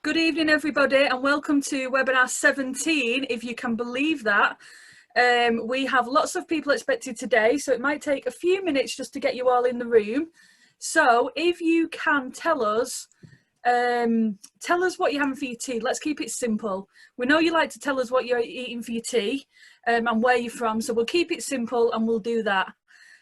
Good evening, everybody, and welcome to webinar 17, if you can believe that. We have lots of people expected today, so it might take a few minutes just to get you all in the room. So if you can tell us what you're having for your tea. Let's keep it simple. We know you like to tell us what you're eating for your tea and where you're from, so we'll keep it simple and we'll do that.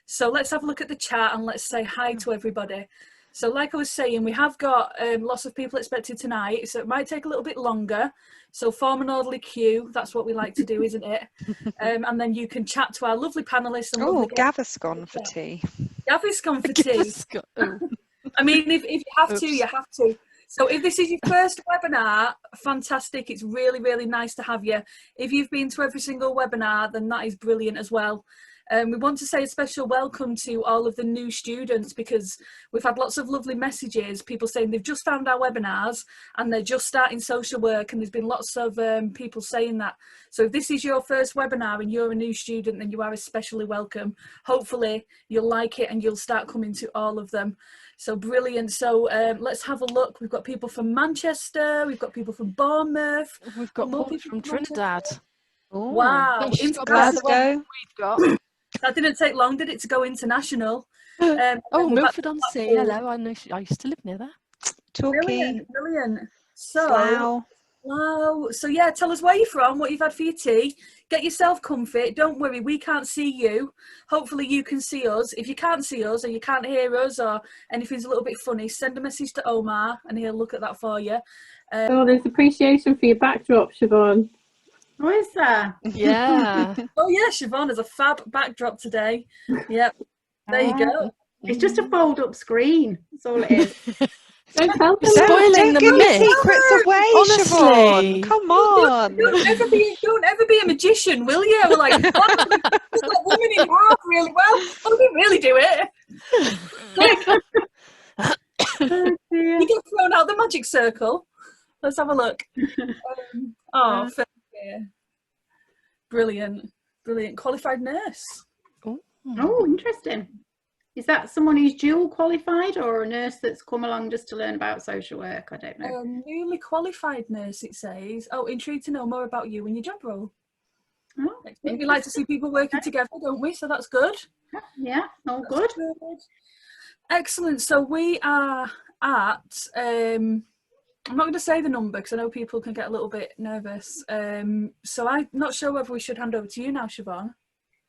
So let's have a look at the chat and let's say hi to everybody. So like I was saying, we have got lots of people expected tonight, so it might take a little bit longer. So form an orderly queue. That's what we like to do, isn't it? And then you can chat to our lovely panellists. And oh, Gaviscon for tea. Gaviscon for tea. I mean, if you have to, you have to. So if this is your first webinar, fantastic. It's really, really nice to have you. If you've been to every single webinar, then that is brilliant as well. We want to say a special welcome to all of the new students, because we've had lots of lovely messages, people saying they've just found our webinars and they're just starting social work, and there's been lots of people saying that. So if this is your first webinar and you're a new student, then you are especially welcome. Hopefully you'll like it and you'll start coming to all of them. So brilliant. So let's have a look. We've got people from Manchester, we've got people from Bournemouth, we've got people from Trinidad. Ooh. Wow, Glasgow. We've got. That didn't take long, did it, to go international? Oh, Milford-on-Sea. Hello, I know. I used to live near there. Torquay. Brilliant. So, Slough. wow. So yeah, tell us where you're from, what you've had for your tea. Get yourself comfy. Don't worry, we can't see you. Hopefully you can see us. If you can't see us or you can't hear us or anything's a little bit funny, send a message to Omar and he'll look at that for you. Oh, there's appreciation for your backdrop, Siobhan. Oh, is there? Yeah. Oh yeah, Siobhan has a fab backdrop today. Yep. There you go. It's just a fold-up screen. That's all it is. Don't tell them. Spoiling Don't give the your myth. secrets away, Honestly. Siobhan. Come on. Don't ever be a magician, will you? We're like, oh, that woman in half really well. Oh, we really do it. You get thrown out the magic circle. Let's have a look. Fair. Brilliant. Qualified nurse. Oh, interesting. Is that someone who's dual qualified or a nurse that's come along just to learn about social work? I don't know. Newly qualified nurse, it says. Oh, intrigued to know more about you and your job role. Oh, we like to see people working together, don't we? So that's good. Yeah, all good. Excellent. So we are at I'm not going to say the number because I know people can get a little bit nervous. So I'm not sure whether we should hand over to you now, Siobhan.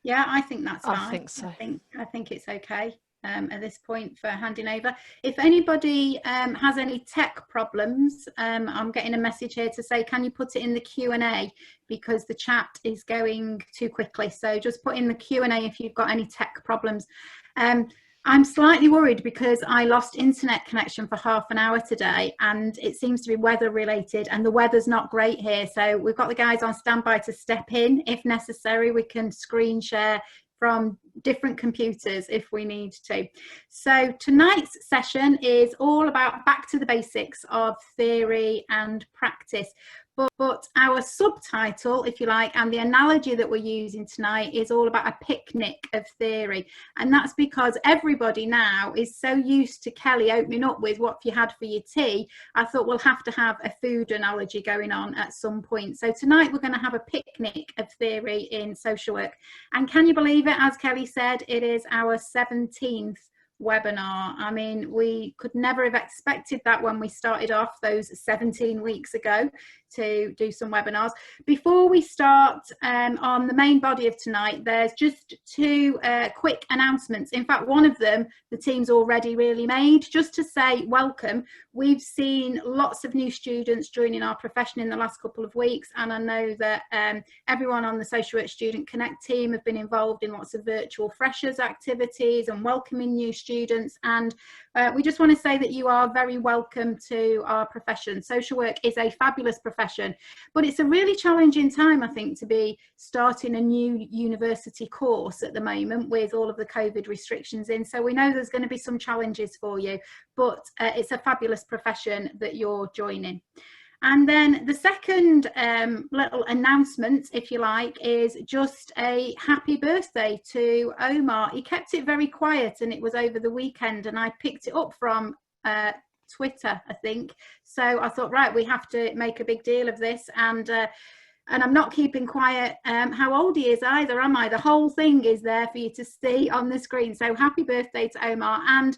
Yeah, I think that's fine. I think so. I think it's okay at this point for handing over. If anybody has any tech problems, I'm getting a message here to say, can you put it in the Q&A, because the chat is going too quickly. So just put in the Q&A if you've got any tech problems. I'm slightly worried because I lost internet connection for half an hour today, and it seems to be weather related, and the weather's not great here. So we've got the guys on standby to step in if necessary. We can screen share from different computers if we need to. So tonight's session is all about back to the basics of theory and practice. But our subtitle, if you like, and the analogy that we're using tonight is all about a picnic of theory. And that's because everybody now is so used to Kelly opening up with what have you had for your tea. I thought we'll have to have a food analogy going on at some point. So tonight we're going to have a picnic of theory in social work. And can you believe it? As Kelly said, it is our 17th webinar. I mean, we could never have expected that when we started off those 17 weeks ago to do some webinars. Before we start on the main body of tonight, there's just two quick announcements. In fact, one of them the team's already really made. Just to say welcome. We've seen lots of new students joining our profession in the last couple of weeks, and I know that everyone on the Social Work Student Connect team have been involved in lots of virtual freshers activities and welcoming new students, and we just want to say that you are very welcome to our profession. Social work is a fabulous profession, but it's a really challenging time, I think, to be starting a new university course at the moment with all of the COVID restrictions in. So we know there's going to be some challenges for you, but it's a fabulous profession that you're joining. And then the second little announcement, if you like, is just a happy birthday to Omar. He kept it very quiet and it was over the weekend, and I picked it up from Twitter, I think. So I thought, right, we have to make a big deal of this. And I'm not keeping quiet how old he is either, am I? The whole thing is there for you to see on the screen. So happy birthday to Omar. And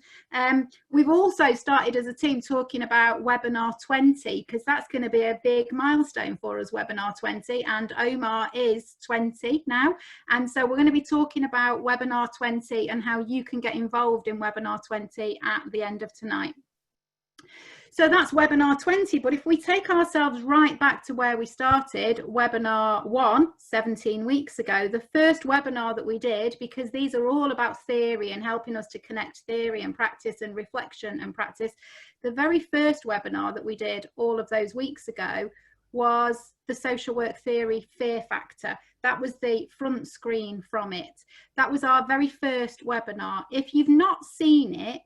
we've also started as a team talking about Webinar 20, because that's going to be a big milestone for us, Webinar 20. And Omar is 20 now. And so we're going to be talking about Webinar 20 and how you can get involved in Webinar 20 at the end of tonight. So that's Webinar 20, but if we take ourselves right back to where we started, Webinar 1, 17 weeks ago, the first webinar that we did, because these are all about theory and helping us to connect theory and practice and reflection and practice, the very first webinar that we did all of those weeks ago was the social work theory fear factor. That was the front screen from it. That was our very first webinar. If you've not seen it,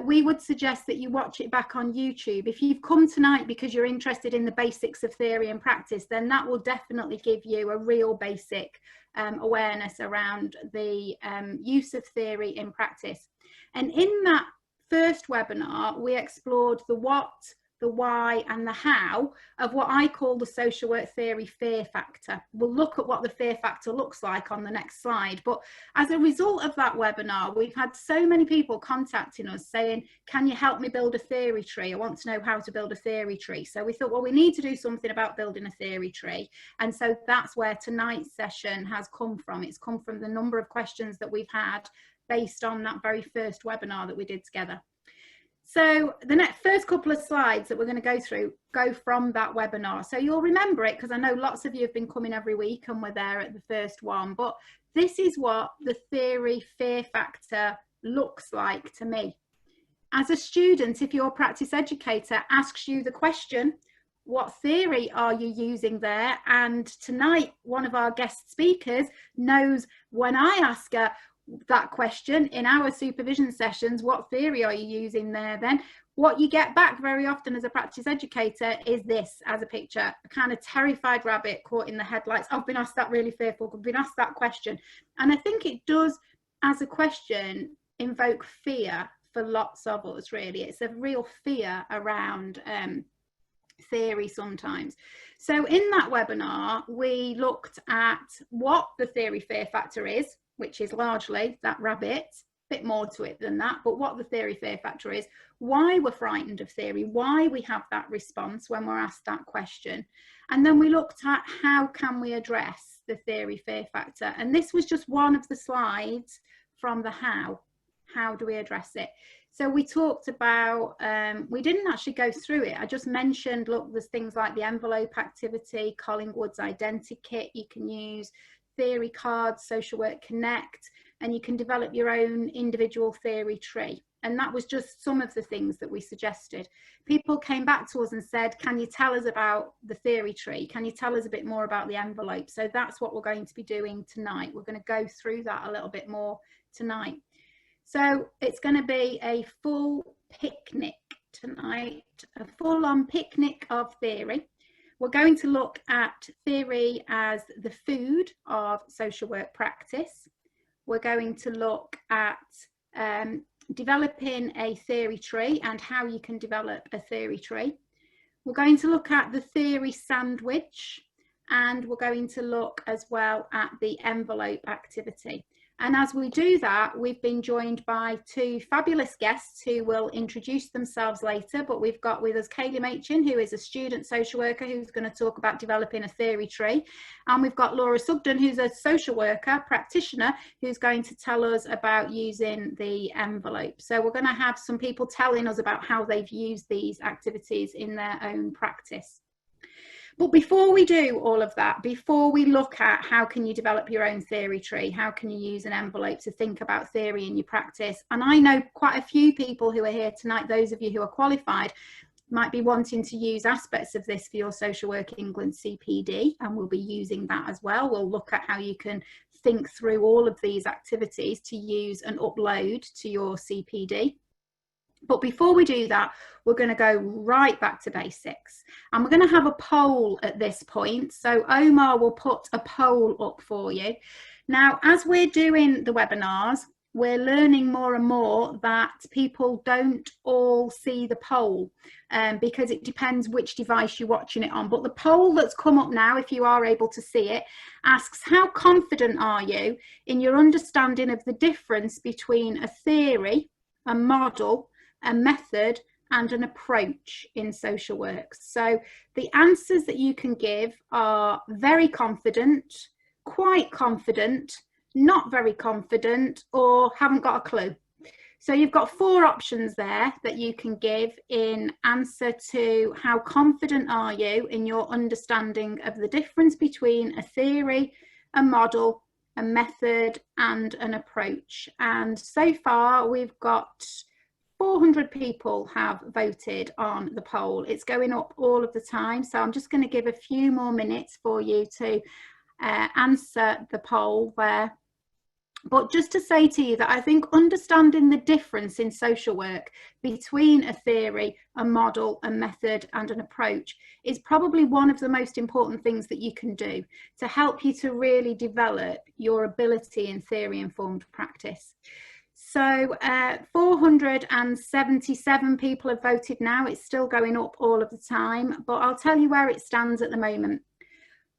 we would suggest that you watch it back on YouTube. If you've come tonight because you're interested in the basics of theory and practice, then that will definitely give you a real basic awareness around the use of theory in practice. And in that first webinar, we explored the what, the why and the how of what I call the social work theory fear factor. We'll look at what the fear factor looks like on the next slide. But as a result of that webinar, we've had so many people contacting us saying, can you help me build a theory tree? I want to know how to build a theory tree. So we thought, well, we need to do something about building a theory tree. And so that's where tonight's session has come from. It's come from the number of questions that we've had based on that very first webinar that we did together. So the first couple of slides that we're going to go through go from that webinar. So you'll remember it because I know lots of you have been coming every week and we're there at the first one. But this is what the theory fear factor looks like to me. As a student, if your practice educator asks you the question, what theory are you using there? And tonight, one of our guest speakers knows when I ask her that question in our supervision sessions, what theory are you using there? Then what you get back very often as a practice educator is this as a picture, a kind of terrified rabbit caught in the headlights. I've been asked that, really fearful, I've been asked that question. And I think it does, as a question, invoke fear for lots of us, really. It's a real fear around theory sometimes. So in that webinar, we looked at what the theory fear factor is, which is largely that rabbit, a bit more to it than that, but what the theory fear factor is, why we're frightened of theory, why we have that response when we're asked that question. And then we looked at how can we address the theory fear factor. And this was just one of the slides from the how. How do we address it? So we talked about, we didn't actually go through it. I just mentioned, look, there's things like the envelope activity, Collingwood's identity kit you can use, theory cards, Social Work Connect, and you can develop your own individual theory tree. And that was just some of the things that we suggested. People came back to us and said, can you tell us about the theory tree? Can you tell us a bit more about the envelope? So that's what we're going to be doing tonight. We're going to go through that a little bit more tonight. So it's going to be a full picnic tonight, a full-on picnic of theory. We're going to look at theory as the food of social work practice. We're going to look at developing a theory tree and how you can develop a theory tree. We're going to look at the theory sandwich, and we're going to look as well at the envelope activity. And as we do that, we've been joined by two fabulous guests who will introduce themselves later, but we've got with us Kayleigh, who is a student social worker who's going to talk about developing a theory tree. And we've got Laura Sugden, who's a social worker practitioner, who's going to tell us about using the envelope. So we're going to have some people telling us about how they've used these activities in their own practice. But before we do all of that, before we look at how can you develop your own theory tree, how can you use an envelope to think about theory in your practice, and I know quite a few people who are here tonight, those of you who are qualified, might be wanting to use aspects of this for your Social Work England CPD, and we'll be using that as well. We'll look at how you can think through all of these activities to use and upload to your CPD. But before we do that, we're going to go right back to basics, and we're going to have a poll at this point. So Omar will put a poll up for you. Now, as we're doing the webinars, we're learning more and more that people don't all see the poll, because it depends which device you're watching it on. But the poll that's come up now, if you are able to see it, asks, how confident are you in your understanding of the difference between a theory, a model, a method, and an approach in social work? So the answers that you can give are very confident, quite confident, not very confident, or haven't got a clue. So you've got 4 options there that you can give in answer to how confident are you in your understanding of the difference between a theory, a model, a method, and an approach. And so far we've got 400 people have voted on the poll. It's going up all of the time, so I'm just going to give a few more minutes for you to answer the poll there. But just to say to you that I think understanding the difference in social work between a theory, a model, a method, and an approach is probably one of the most important things that you can do to help you to really develop your ability in theory-informed practice. So 477 people have voted now. It's still going up all of the time, but I'll tell you where it stands at the moment.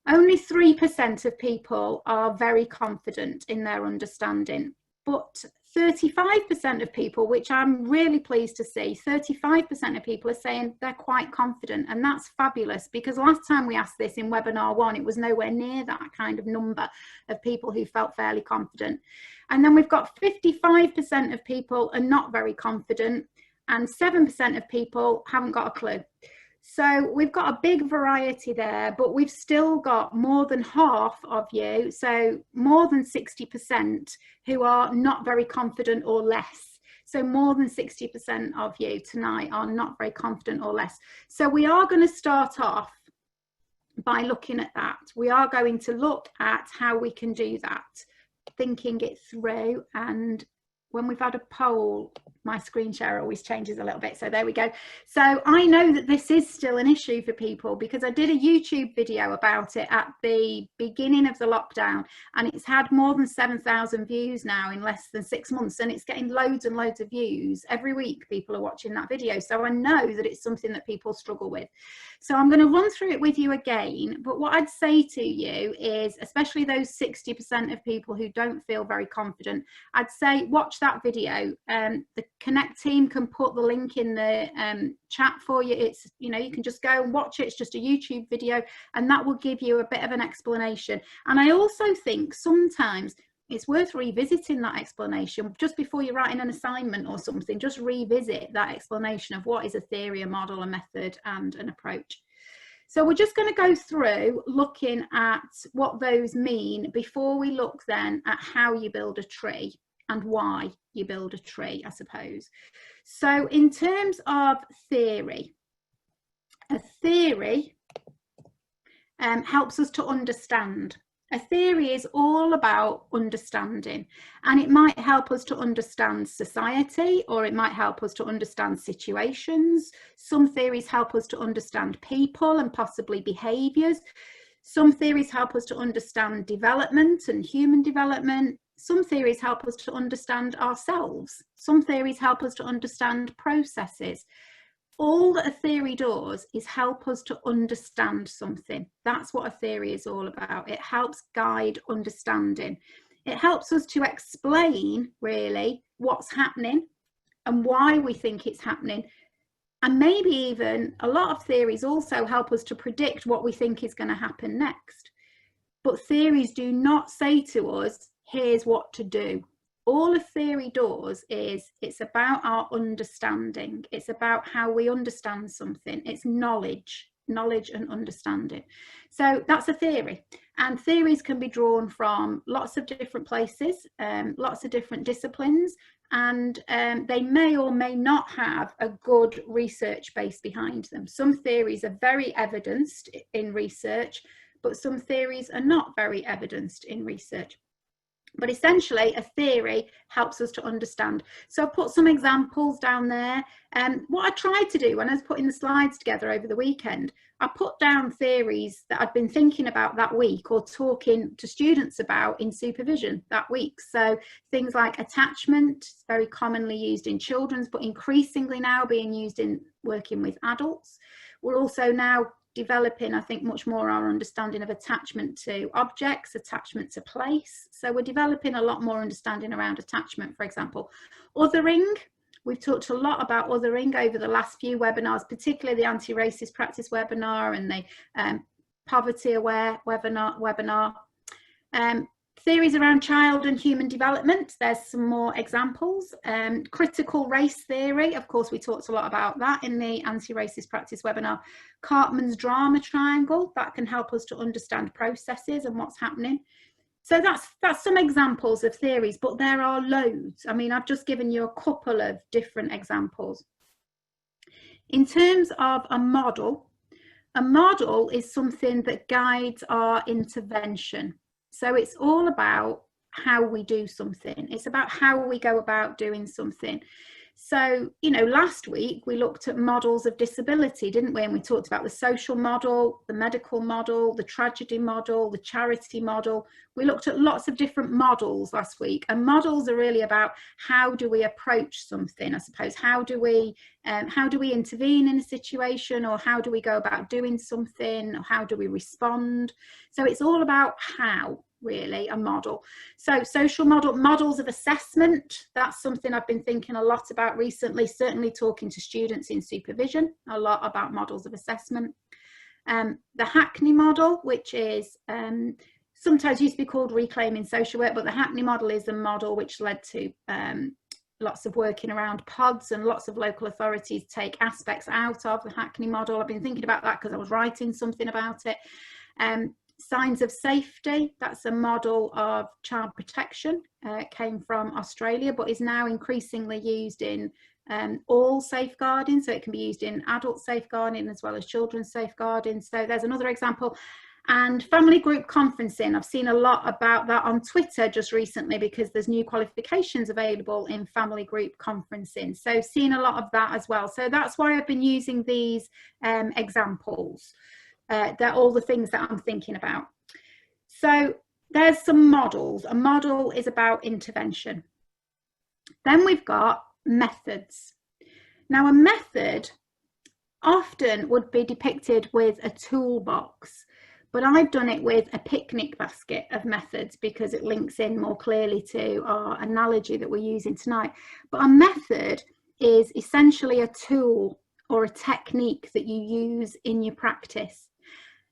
Only 3% of people are very confident in their understanding, but 35% of people, which I'm really pleased to see, 35% of people are saying they're quite confident, and that's fabulous, because last time we asked this in webinar 1, it was nowhere near that kind of number of people who felt fairly confident. And then we've got 55% of people are not very confident, and 7% of people haven't got a clue. So we've got a big variety there, but we've still got more than half of you, so more than 60%, who are not very confident or less. So more than 60% of you tonight are not very confident or less. So we are going to start off by looking at that. We are going to look at how we can do that, thinking it through. And when we've had a poll, my screen share always changes a little bit. So there we go. So I know that this is still an issue for people, because I did a YouTube video about it at the beginning of the lockdown, and it's had more than 7,000 views now in less than 6 months, and it's getting loads and loads of views every week. People are watching that video, so I know that it's something that people struggle with. So I'm going to run through it with you again, but what I'd say to you is, especially those 60% of people who don't feel very confident, I'd say watch that video. The Connect team can put the link in the chat for you. It's, you know, you can just go and watch it. It's just a YouTube video, and that will give you a bit of an explanation. And I also think sometimes it's worth revisiting that explanation just before you're writing an assignment or something. Just revisit that explanation of what is a theory, a model, a method, and an approach. So we're just going to go through looking at what those mean before we look then at how you build a tree and why you build a tree, I suppose. So in terms of theory, a theory helps us to understand. A theory is all about understanding, and it might help us to understand society, or it might help us to understand situations. Some theories help us to understand people and possibly behaviours. Some theories help us to understand development and human development. Some theories help us to understand ourselves. Some theories help us to understand processes. All that a theory does is help us to understand something. That's what a theory is all about. It helps guide understanding. It helps us to explain really what's happening and why we think it's happening. And maybe even a lot of theories also help us to predict what we think is going to happen next. But theories do not say to us, here's what to do. All a theory does is it's about our understanding. It's about how we understand something. It's knowledge and understanding. So that's a theory. And theories can be drawn from lots of different places, lots of different disciplines, and they may or may not have a good research base behind them. Some theories are very evidenced in research, but some theories are not very evidenced in research. But essentially, a theory helps us to understand. So I've put some examples down there. What I tried to do when I was putting the slides together over the weekend, I put down theories that I'd been thinking about that week or talking to students about in supervision that week. So things like attachment, very commonly used in children's, but increasingly now being used in working with adults. We're also now developing, I think, much more our understanding of attachment to objects, attachment to place. So we're developing a lot more understanding around attachment, for example. Othering, we've talked a lot about othering over the last few webinars, particularly the anti-racist practice webinar and the poverty aware webinar. Theories around child and human development, there's some more examples. Critical race theory, of course, we talked a lot about that in the anti-racist practice webinar. Cartman's drama triangle, that can help us to understand processes and what's happening. So that's some examples of theories, but there are loads. I mean, I've just given you a couple of different examples. In terms of a model is something that guides our intervention. So it's all about how we do something. It's about how we go about doing something. So, you know, last week we looked at models of disability, didn't we? And we talked about the social model, the medical model, the tragedy model, the charity model. We looked at lots of different models last week, and models are really about how do we approach something, I suppose. How do we intervene in a situation, or how do we go about doing something, or how do we respond? So it's all about how, really, a model. So social models of assessment, that's something I've been thinking a lot about recently, certainly talking to students in supervision, a lot about models of assessment. The Hackney model, which is sometimes used to be called reclaiming social work, but the Hackney model is a model which led to lots of working around pods, and lots of local authorities take aspects out of the Hackney model. I've been thinking about that because I was writing something about it. Signs of safety, that's a model of child protection. It came from Australia, but is now increasingly used in all safeguarding. So it can be used in adult safeguarding as well as children's safeguarding. So there's another example. And family group conferencing, I've seen a lot about that on Twitter just recently, because there's new qualifications available in family group conferencing. So seeing a lot of that as well. So that's why I've been using these examples. They're all the things that I'm thinking about. So there's some models. A model is about intervention. Then we've got methods. Now, a method often would be depicted with a toolbox, but I've done it with a picnic basket of methods because it links in more clearly to our analogy that we're using tonight. But a method is essentially a tool or a technique that you use in your practice.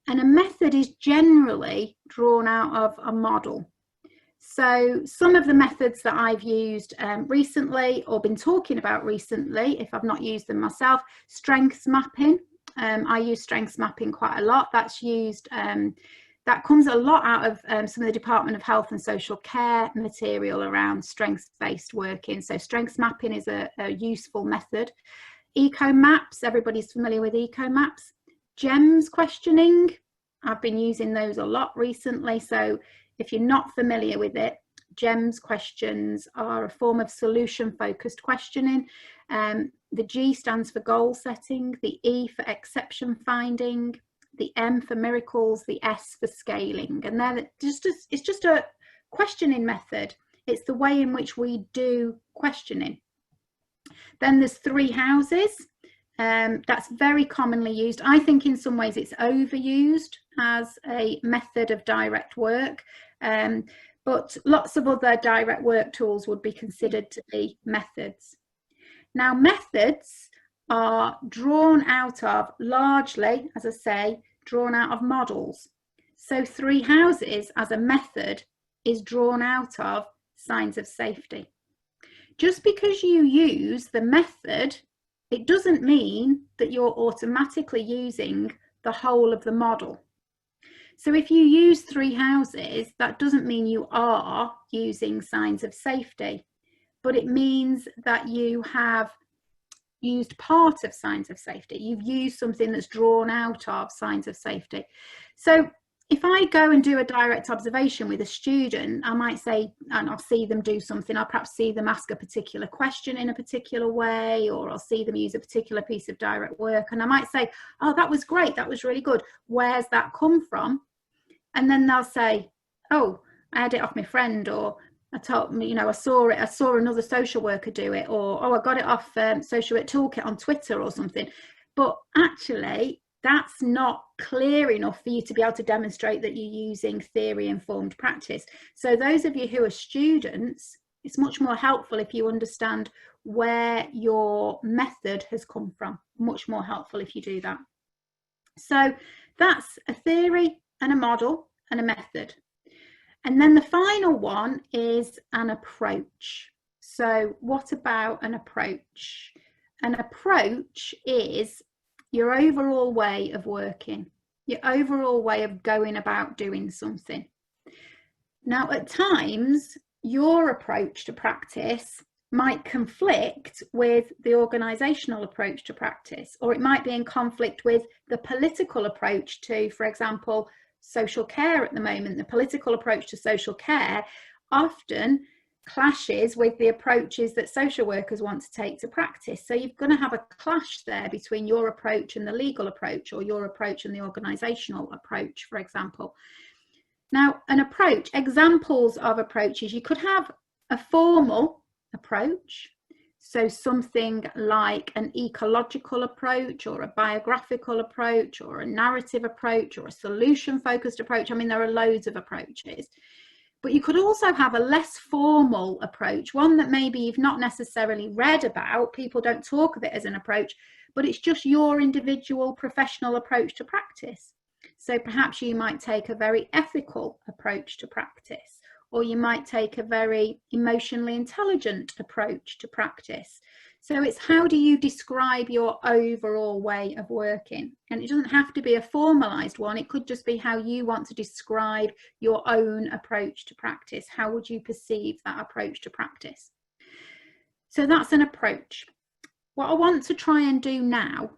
And a method is generally drawn out of a model. So some of the methods that I've used recently, or been talking about recently, if I've not used them myself, strengths mapping. I use strengths mapping quite a lot. That's used, that comes a lot out of some of the Department of Health and Social Care material around strengths-based working. So strengths mapping is a useful method. Eco maps, everybody's familiar with eco maps. GEMS questioning, I've been using those a lot recently. So if you're not familiar with it, GEMS questions are a form of solution-focused questioning. The G stands for goal setting, the E for exception finding, the M for miracles, the S for scaling. And it's just a questioning method. It's the way in which we do questioning. Then there's 3 houses. That's very commonly used. I think in some ways it's overused as a method of direct work, but lots of other direct work tools would be considered to be methods. Now, methods are drawn out of, largely, as I say, drawn out of models. So 3 houses as a method is drawn out of signs of safety. Just because you use the method, it doesn't mean that you're automatically using the whole of the model. So if you use 3 houses, that doesn't mean you are using signs of safety, but it means that you have used part of signs of safety. You've used something that's drawn out of signs of safety. So if I go and do a direct observation with a student, I might say, and I'll see them do something, I'll perhaps see them ask a particular question in a particular way, or I'll see them use a particular piece of direct work, and I might say, oh, that was great, that was really good, where's that come from? And then they'll say, oh, I had it off my friend, or I told me, you know, I saw another social worker do it, or oh, I got it off Social Work Toolkit on Twitter or something. But actually, that's not clear enough for you to be able to demonstrate that you're using theory-informed practice. So those of you who are students, it's much more helpful if you understand where your method has come from. Much more helpful if you do that. So that's a theory and a model and a method. And then the final one is an approach. So what about an approach? An approach is your overall way of working, your overall way of going about doing something. Now, at times, your approach to practice might conflict with the organisational approach to practice, or it might be in conflict with the political approach to, for example, social care at the moment. The political approach to social care often clashes with the approaches that social workers want to take to practice. So you're going to have a clash there between your approach and the legal approach, or your approach and the organisational approach, for example. Now, an approach, examples of approaches, you could have a formal approach, so something like an ecological approach, or a biographical approach, or a narrative approach, or a solution-focused approach. I mean, there are loads of approaches. But you could also have a less formal approach, one that maybe you've not necessarily read about. People don't talk of it as an approach, but it's just your individual professional approach to practice. So perhaps you might take a very ethical approach to practice, or you might take a very emotionally intelligent approach to practice. So it's how do you describe your overall way of working? And it doesn't have to be a formalized one. It could just be how you want to describe your own approach to practice. How would you perceive that approach to practice? So that's an approach. What I want to try and do now,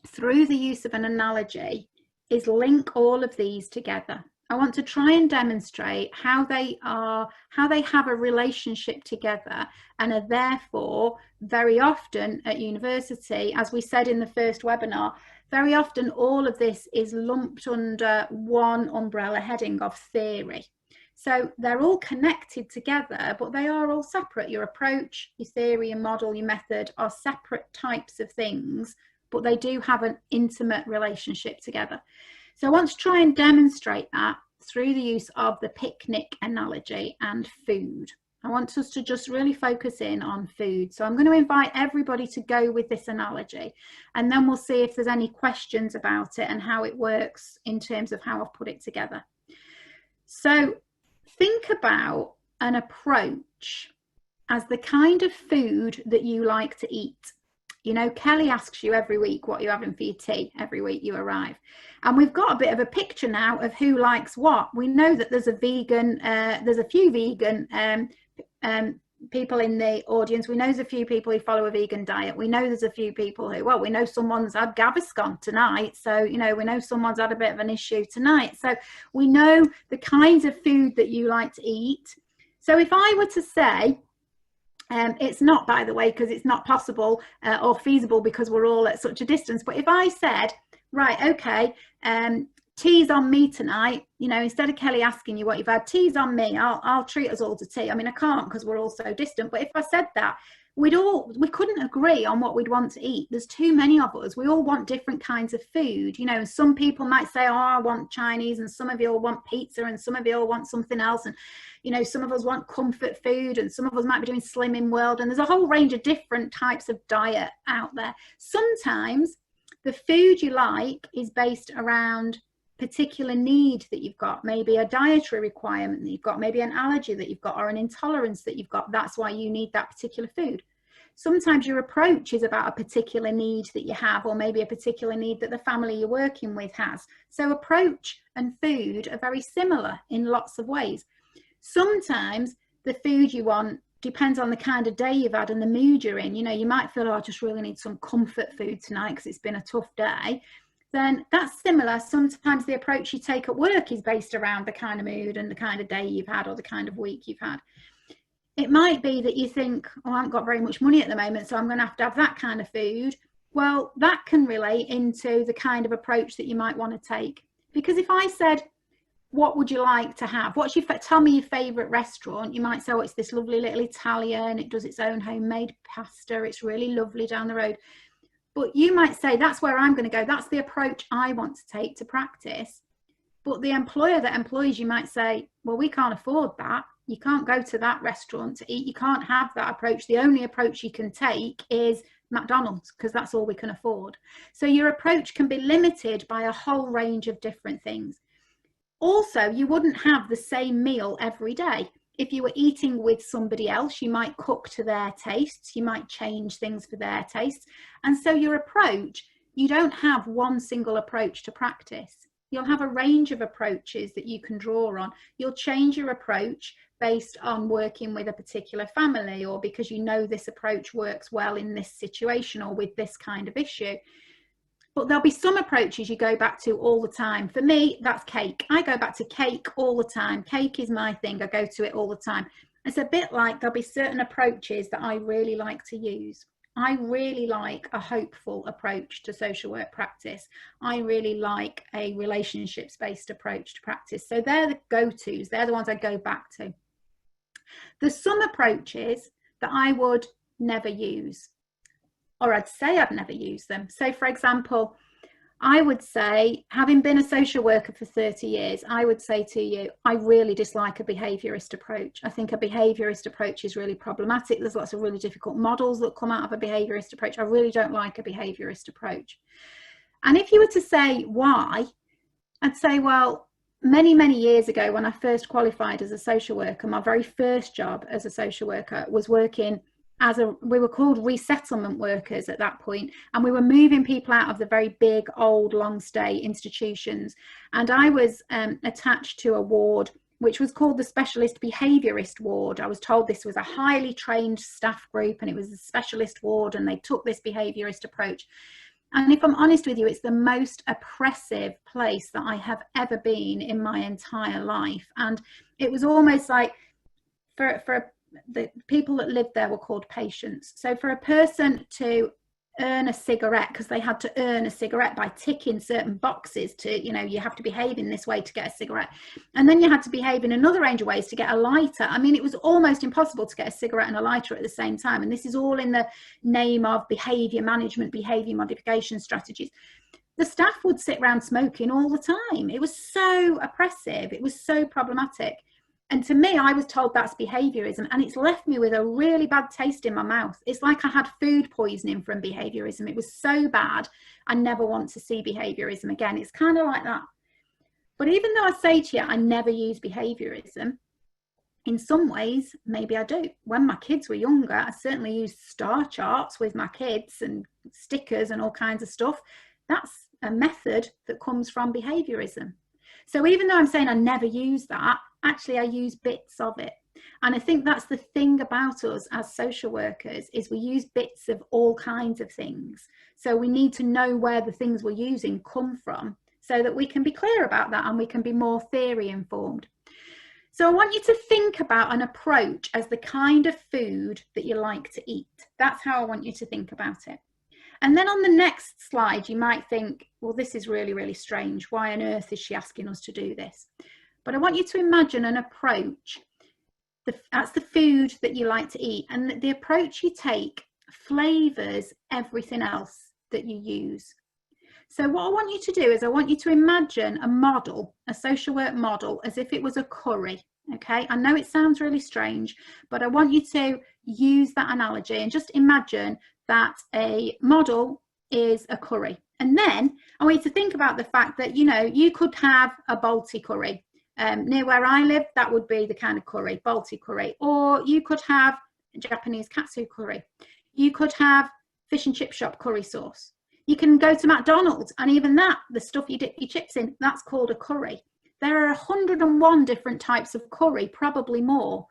through the use of an analogy, is link all of these together. I want to try and demonstrate how they have a relationship together, and are therefore very often at university, as we said in the first webinar, very often all of this is lumped under one umbrella heading of theory. So they're all connected together, but they are all separate. Your approach, your theory, your model, your method are separate types of things, but they do have an intimate relationship together. So I want to try and demonstrate that through the use of the picnic analogy and food. I want us to just really focus in on food. So I'm going to invite everybody to go with this analogy, and then we'll see if there's any questions about it and how it works in terms of how I've put it together. So think about an approach as the kind of food that you like to eat. You know, Kelly asks you every week what you're having for your tea every week you arrive. And we've got a bit of a picture now of who likes what. We know that there's a few vegan people in the audience. We know there's a few people who follow a vegan diet. We know there's a few people who, well, we know someone's had Gaviscon tonight. So, you know, we know someone's had a bit of an issue tonight. So we know the kinds of food that you like to eat. So if I were to say, it's not, by the way, because it's not possible or feasible because we're all at such a distance. But if I said, right, okay, tea's on me tonight, you know, instead of Kelly asking you what you've had, tea's on me, I'll treat us all to tea. I mean, I can't because we're all so distant. But if I said that, we couldn't agree on what we'd want to eat. There's too many of us. We all want different kinds of food. You know, some people might say, oh, I want Chinese, and some of you all want pizza, and some of you all want something else. And, you know, some of us want comfort food, and some of us might be doing Slimming World. And there's a whole range of different types of diet out there. Sometimes the food you like is based around particular need that you've got, maybe a dietary requirement that you've got, maybe an allergy that you've got, or an intolerance that you've got. That's why you need that particular food. Sometimes your approach is about a particular need that you have, or maybe a particular need that the family you're working with has. So approach and food are very similar in lots of ways. Sometimes the food you want depends on the kind of day you've had and the mood you're in. You know, you might feel, oh, I just really need some comfort food tonight because it's been a tough day. then that's similar. Sometimes the approach you take at work is based around the kind of mood and the kind of day you've had or the kind of week you've had. It might be that you think, oh, I haven't got very much money at the moment, so I'm going to have that kind of food. Well, that can relate into the kind of approach that you might want to take. Because if I said, what would you like to have? Tell me your favourite restaurant. You might say, oh, it's this lovely little Italian. It does its own homemade pasta. It's really lovely down the road. But you might say, that's where I'm going to go. That's the approach I want to take to practice. But the employer that employs you might say, well, we can't afford that. You can't go to that restaurant to eat. You can't have that approach. The only approach you can take is McDonald's, because that's all we can afford. So your approach can be limited by a whole range of different things. Also, you wouldn't have the same meal every day. If you were eating with somebody else, you might cook to their tastes. You might change things for their tastes. And so your approach, you don't have one single approach to practice. You'll have a range of approaches that you can draw on. You'll change your approach based on working with a particular family, or because you know this approach works well in this situation or with this kind of issue. But there'll be some approaches you go back to all the time. For me, that's cake. I go back to cake all the time. Cake is my thing. I go to it all the time. It's a bit like there'll be certain approaches that I really like to use. I really like a hopeful approach to social work practice. I really like a relationships-based approach to practice. So they're the go-tos. They're the ones I go back to. There's some approaches that I would never use, or I'd say I'd never use them. So for example, I would say, having been a social worker for 30 years, I would say to you, I really dislike a behaviourist approach. I think a behaviourist approach is really problematic. There's lots of really difficult models that come out of a behaviourist approach. I really don't like a behaviourist approach. And if you were to say why, I'd say, well, many, many years ago, when I first qualified as a social worker, my very first job as a social worker was working we were called resettlement workers at that point, and we were moving people out of the very big, old, long stay institutions. And I was attached to a ward which was called the Specialist Behaviourist Ward. I was told this was a highly trained staff group and it was a specialist ward, and they took this behaviourist approach. And if I'm honest with you, it's the most oppressive place that I have ever been in my entire life. And it was almost like the people that lived there were called patients. So for a person to earn a cigarette, because they had to earn a cigarette by ticking certain boxes to, you know, you have to behave in this way to get a cigarette. And then you had to behave in another range of ways to get a lighter. I mean, it was almost impossible to get a cigarette and a lighter at the same time. And this is all in the name of behaviour management, behaviour modification strategies. The staff would sit around smoking all the time. It was so oppressive. It was so problematic. And to me, I was told that's behaviourism, and it's left me with a really bad taste in my mouth. It's like I had food poisoning from behaviourism. It was so bad, I never want to see behaviourism again. It's kind of like that. But even though I say to you, I never use behaviourism, in some ways, maybe I do. When my kids were younger, I certainly used star charts with my kids and stickers and all kinds of stuff. That's a method that comes from behaviourism. So even though I'm saying I never use that, actually I use bits of it. And I think that's the thing about us as social workers, is we use bits of all kinds of things. So we need to know where the things we're using come from so that we can be clear about that and we can be more theory informed. So I want you to think about an approach as the kind of food that you like to eat. That's how I want you to think about it. And then on the next slide, you might think, well, this is really, really strange. Why on earth is she asking us to do this? But I want you to imagine an approach. That's the food that you like to eat. And the approach you take flavours everything else that you use. So what I want you to do is I want you to imagine a model, a social work model, as if it was a curry. Okay, I know it sounds really strange, but I want you to use that analogy and just imagine that a model is a curry. And then I want you to think about the fact that, you know, you could have a Balti curry. Near where I live, that would be the kind of curry, Balti curry. Or you could have Japanese katsu curry. You could have fish and chip shop curry sauce. You can go to McDonald's, and even that, the stuff you dip your chips in, that's called a curry. There are 101 different types of curry, probably more.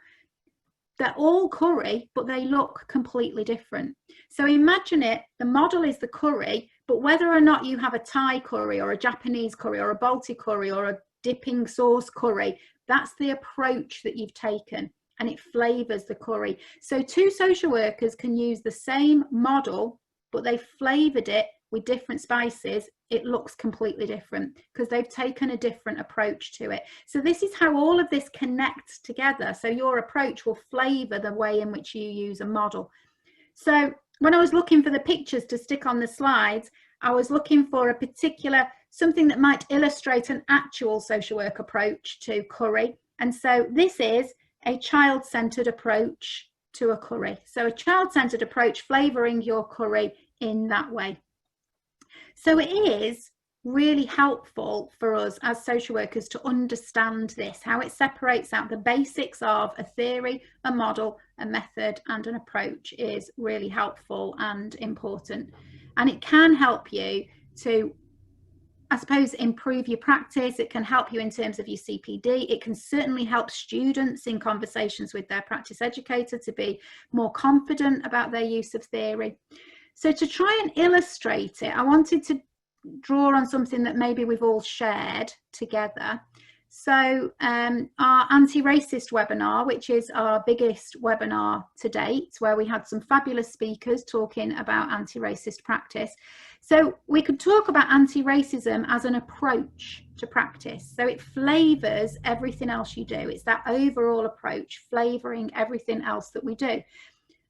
They're all curry, but they look completely different. So imagine it, the model is the curry, But whether or not you have a Thai curry or a Japanese curry or a Baltic curry or a dipping sauce curry, that's the approach that you've taken, and it flavours the curry. So 2 social workers can use the same model, but they flavoured it with different spices. It looks completely different because they've taken a different approach to it. So this is how all of this connects together. So your approach will flavour the way in which you use a model. So when I was looking for the pictures to stick on the slides, I was looking for a particular, something that might illustrate an actual social work approach to curry. And so this is a child-centred approach to a curry. So a child-centred approach flavouring your curry in that way. So it is really helpful for us as social workers to understand this, how it separates out the basics of a theory, a model, a method and an approach is really helpful and important. And it can help you to, I suppose, improve your practice. It can help you in terms of your CPD. It can certainly help students in conversations with their practice educator to be more confident about their use of theory. So to try and illustrate it, I wanted to draw on something that maybe we've all shared together. So our anti-racist webinar, which is our biggest webinar to date, where we had some fabulous speakers talking about anti-racist practice. So we could talk about anti-racism as an approach to practice. So it flavours everything else you do. It's that overall approach, flavouring everything else that we do.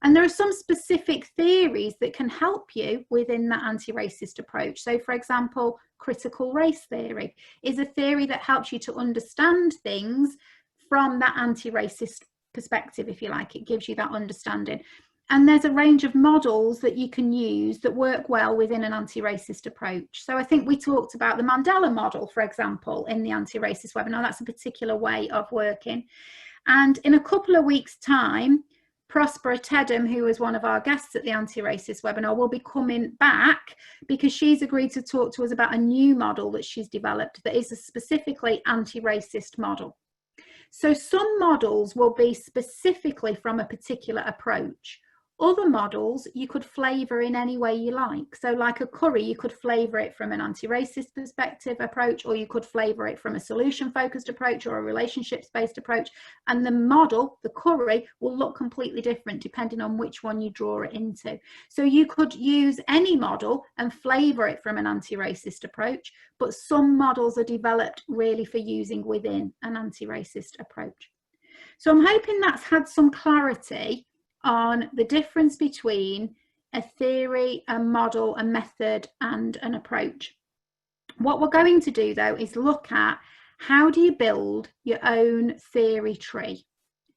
And there are some specific theories that can help you within that anti-racist approach. So, for example, critical race theory is a theory that helps you to understand things from that anti-racist perspective, if you like. It gives you that understanding. And there's a range of models that you can use that work well within an anti-racist approach. So I think we talked about the Mandela model, for example, in the anti-racist webinar. That's a particular way of working. And in a couple of weeks' time, Prospera Tedham, who was one of our guests at the anti-racist webinar, will be coming back because she's agreed to talk to us about a new model that she's developed that is a specifically anti-racist model. So some models will be specifically from a particular approach. Other models you could flavour in any way you like. So like a curry, you could flavour it from an anti-racist perspective approach, or you could flavour it from a solution-focused approach or a relationships-based approach. And the model, the curry, will look completely different depending on which one you draw it into. So you could use any model and flavour it from an anti-racist approach, but some models are developed really for using within an anti-racist approach. So I'm hoping that's had some clarity on the difference between a theory, a model, a method and an approach. What we're going to do though is look at how do you build your own theory tree?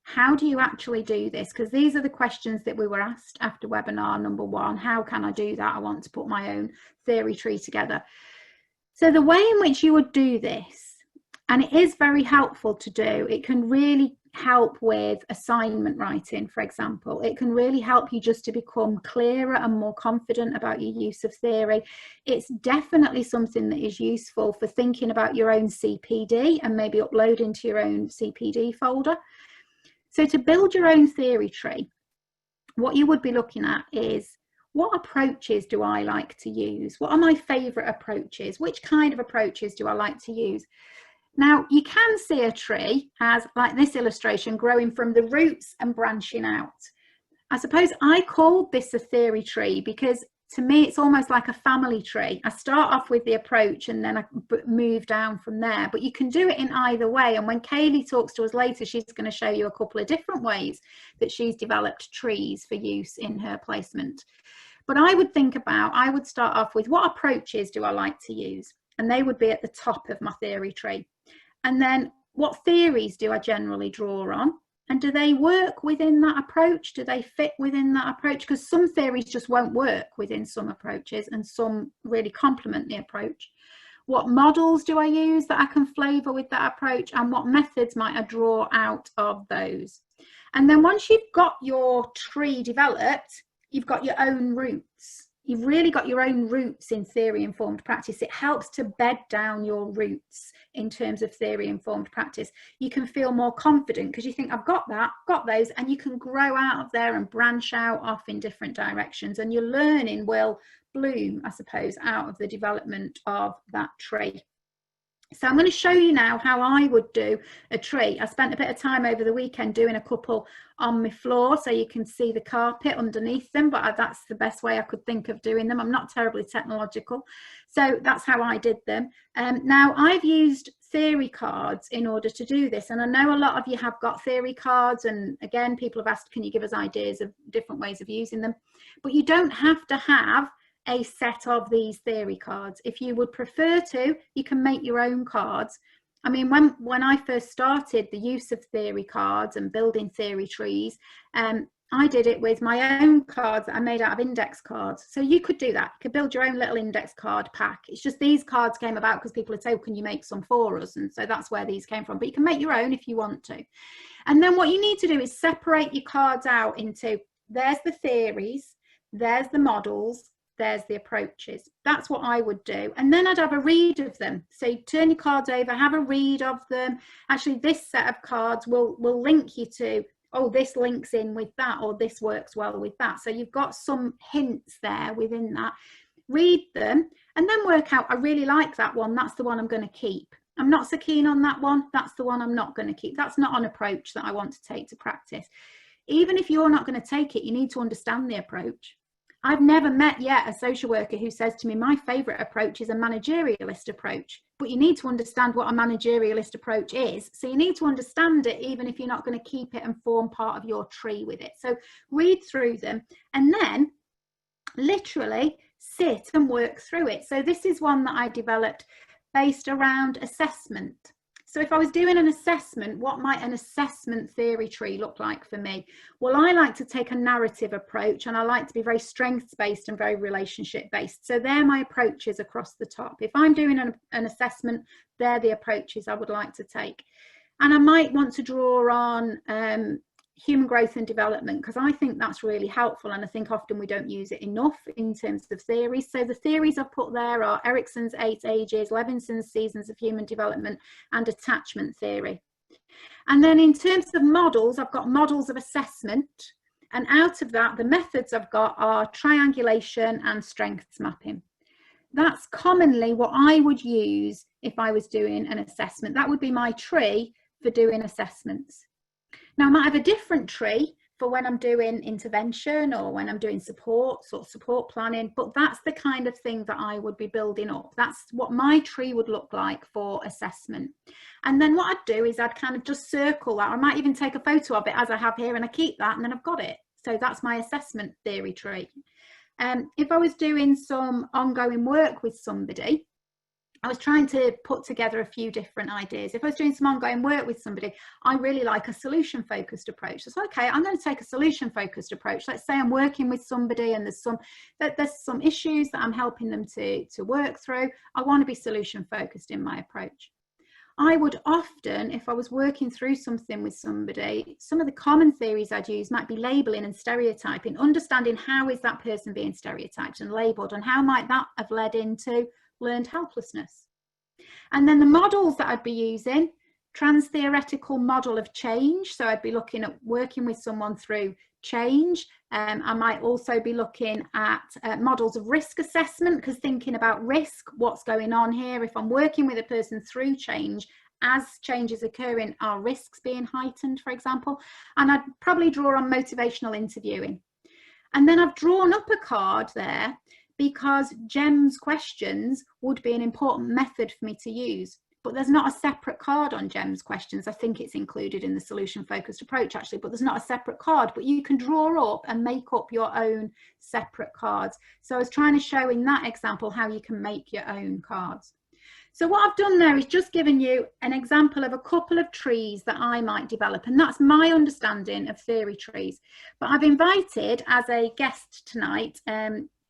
How do you actually do this? Because these are the questions that we were asked after webinar number 1. How can I do that? I want to put my own theory tree together. So the way in which you would do this, and it is very helpful to do, it can really help with assignment writing, for example. It can really help you just to become clearer and more confident about your use of theory. It's definitely something that is useful for thinking about your own CPD and maybe uploading to your own CPD folder. So to build your own theory tree, what you would be looking at is, what approaches do I like to use? What are my favourite approaches? Which kind of approaches do I like to use? Now, you can see a tree as, like this illustration, growing from the roots and branching out. I suppose I called this a theory tree because to me it's almost like a family tree. I start off with the approach and then I move down from there, but you can do it in either way. And when Kayleigh talks to us later, she's going to show you a couple of different ways that she's developed trees for use in her placement. But I would start off with, what approaches do I like to use? And they would be at the top of my theory tree. And then what theories do I generally draw on? And do they work within that approach? Do they fit within that approach? Because some theories just won't work within some approaches and some really complement the approach. What models do I use that I can flavour with that approach? And what methods might I draw out of those? And then once you've got your tree developed, you've got your own roots. you've really got your own roots in theory-informed practice. It helps to bed down your roots in terms of theory-informed practice. You can feel more confident because you think, I've got that, got those, and you can grow out of there and branch out off in different directions, and your learning will bloom, I suppose, out of the development of that tree. So I'm going to show you now how I would do a tree. I spent a bit of time over the weekend doing a couple on my floor so you can see the carpet underneath them, but that's the best way I could think of doing them. I'm not terribly technological, so that's how I did them. Now I've used theory cards in order to do this, and I know a lot of you have got theory cards, and again, people have asked, can you give us ideas of different ways of using them? But you don't have to have a set of these theory cards. If you would prefer to, you can make your own cards. I mean, when I first started the use of theory cards and building theory trees, I did it with my own cards that I made out of index cards. So you could do that. You could build your own little index card pack. It's just these cards came about because people would say, oh, can you make some for us? And so that's where these came from. But you can make your own if you want to. And then what you need to do is separate your cards out into, there's the theories, there's the models, there's the approaches. That's what I would do. And then I'd have a read of them. So you turn your cards over, have a read of them. Actually, this set of cards will link you to, oh, this links in with that, or this works well with that. So you've got some hints there within that. Read them and then work out, I really like that one. That's the one I'm going to keep. I'm not so keen on that one. That's the one I'm not going to keep. That's not an approach that I want to take to practice. Even if you're not going to take it, you need to understand the approach. I've never met yet a social worker who says to me, my favourite approach is a managerialist approach. But you need to understand what a managerialist approach is. So you need to understand it, even if you're not going to keep it and form part of your tree with it. So read through them and then literally sit and work through it. So this is one that I developed based around assessment. So if I was doing an assessment, what might an assessment theory tree look like for me? Well, I like to take a narrative approach, and I like to be very strengths-based and very relationship-based. So they're my approaches across the top. If I'm doing an assessment, they're the approaches I would like to take. And I might want to draw on human growth and development, because I think that's really helpful, and I think often we don't use it enough in terms of theories. So the theories I've put there are Erickson's 8 Ages, Levinson's Seasons of Human Development, and attachment theory. And then in terms of models, I've got models of assessment, and out of that, the methods I've got are triangulation and strengths mapping. That's commonly what I would use if I was doing an assessment. That would be my tree for doing assessments. Now, I might have a different tree for when I'm doing intervention or when I'm doing support planning, but that's the kind of thing that I would be building up. That's what my tree would look like for assessment. And then what I'd do is I'd kind of just circle that. I might even take a photo of it as I have here, and I keep that, and then I've got it. So that's my assessment theory tree. If I was doing some ongoing work with somebody, I was trying to put together a few different ideas. If I was doing some ongoing work with somebody, I really like a solution-focused approach. So, okay, I'm going to take a solution-focused approach. Let's say I'm working with somebody and there's some issues that I'm helping them to work through. I want to be solution-focused in my approach. I would often, if I was working through something with somebody, some of the common theories I'd use might be labeling and stereotyping, understanding how is that person being stereotyped and labeled, and how might that have led into learned helplessness. And then the models that I'd be using, trans-theoretical model of change. So I'd be looking at working with someone through change. I might also be looking at models of risk assessment, because thinking about risk, what's going on here. If I'm working with a person through change, as change is occurring, are risks being heightened, for example? And I'd probably draw on motivational interviewing. And then I've drawn up a card there because GEMS questions would be an important method for me to use. But there's not a separate card on GEMS questions. I think it's included in the solution-focused approach, actually, but there's not a separate card. But you can draw up and make up your own separate cards. So I was trying to show in that example how you can make your own cards. So what I've done there is just given you an example of a couple of trees that I might develop, and that's my understanding of theory trees. But I've invited as a guest tonight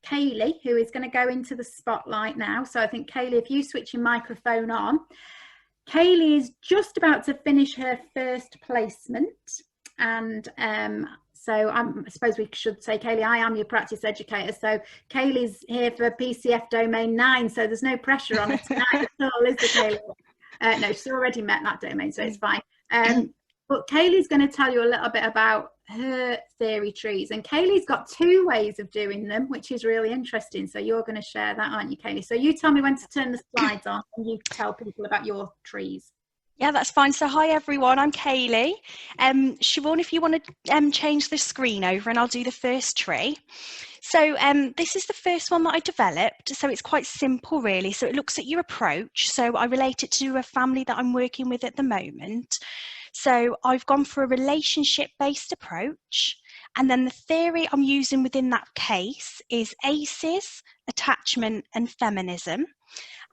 Kayleigh, who is going to go into the spotlight now. So I think, Kayleigh, if you switch your microphone on. Kayleigh is just about to finish her first placement, and So I suppose we should say, Kayleigh, I am your practice educator. So Kayleigh's here for PCF domain 9. So there's no pressure on her tonight at all, is there, Kayleigh? No, she's already met that domain, so it's fine. But Kayleigh's going to tell you a little bit about her theory trees. And Kayleigh's got 2 ways of doing them, which is really interesting. So you're going to share that, aren't you, Kayleigh? So you tell me when to turn the slides on and you tell people about your trees. Yeah, that's fine. So hi everyone, I'm Kayleigh. Siobhan, if you want to change the screen over and I'll do the first tree. So this is the first one that I developed. So it's quite simple really. So it looks at your approach. So I relate it to a family that I'm working with at the moment. So I've gone for a relationship-based approach. And then the theory I'm using within that case is ACEs, attachment and feminism.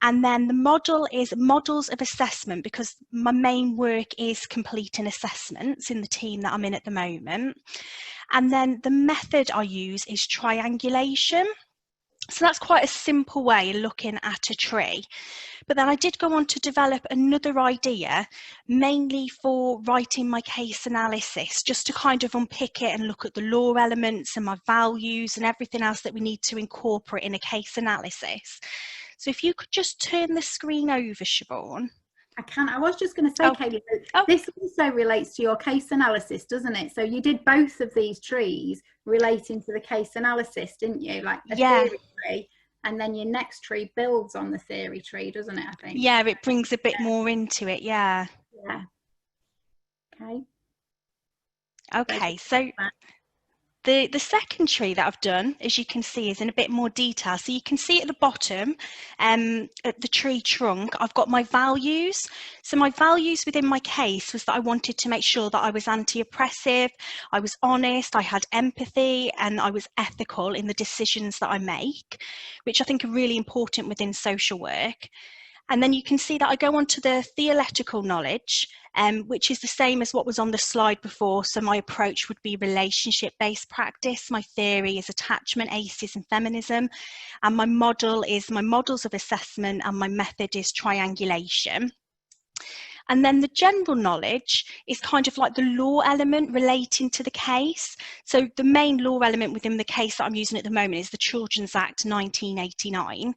And then the model is models of assessment, because my main work is completing assessments in the team that I'm in at the moment. And then the method I use is triangulation. So that's quite a simple way of looking at a tree. But then I did go on to develop another idea, mainly for writing my case analysis, just to kind of unpick it and look at the law elements and my values and everything else that we need to incorporate in a case analysis. So if you could just turn the screen over, Siobhan. I can. I was just going to say, Kayleigh, this also relates to your case analysis, doesn't it? So you did both of these trees relating to the case analysis, didn't you? Like the theory tree, and then your next tree builds on the theory tree, doesn't it? I think. Yeah, it brings a bit more into it. Yeah. Yeah. Okay. Okay, so the second tree that I've done, as you can see, is in a bit more detail. So you can see at the bottom, at the tree trunk, I've got my values. So my values within my case was that I wanted to make sure that I was anti-oppressive, I was honest, I had empathy, and I was ethical in the decisions that I make, which I think are really important within social work. And then you can see that I go on to the theoretical knowledge, which is the same as what was on the slide before. So my approach would be relationship-based practice. My theory is attachment, ACEs and feminism. And my model is my models of assessment, and my method is triangulation. And then the general knowledge is kind of like the law element relating to the case. So the main law element within the case that I'm using at the moment is the Children's Act 1989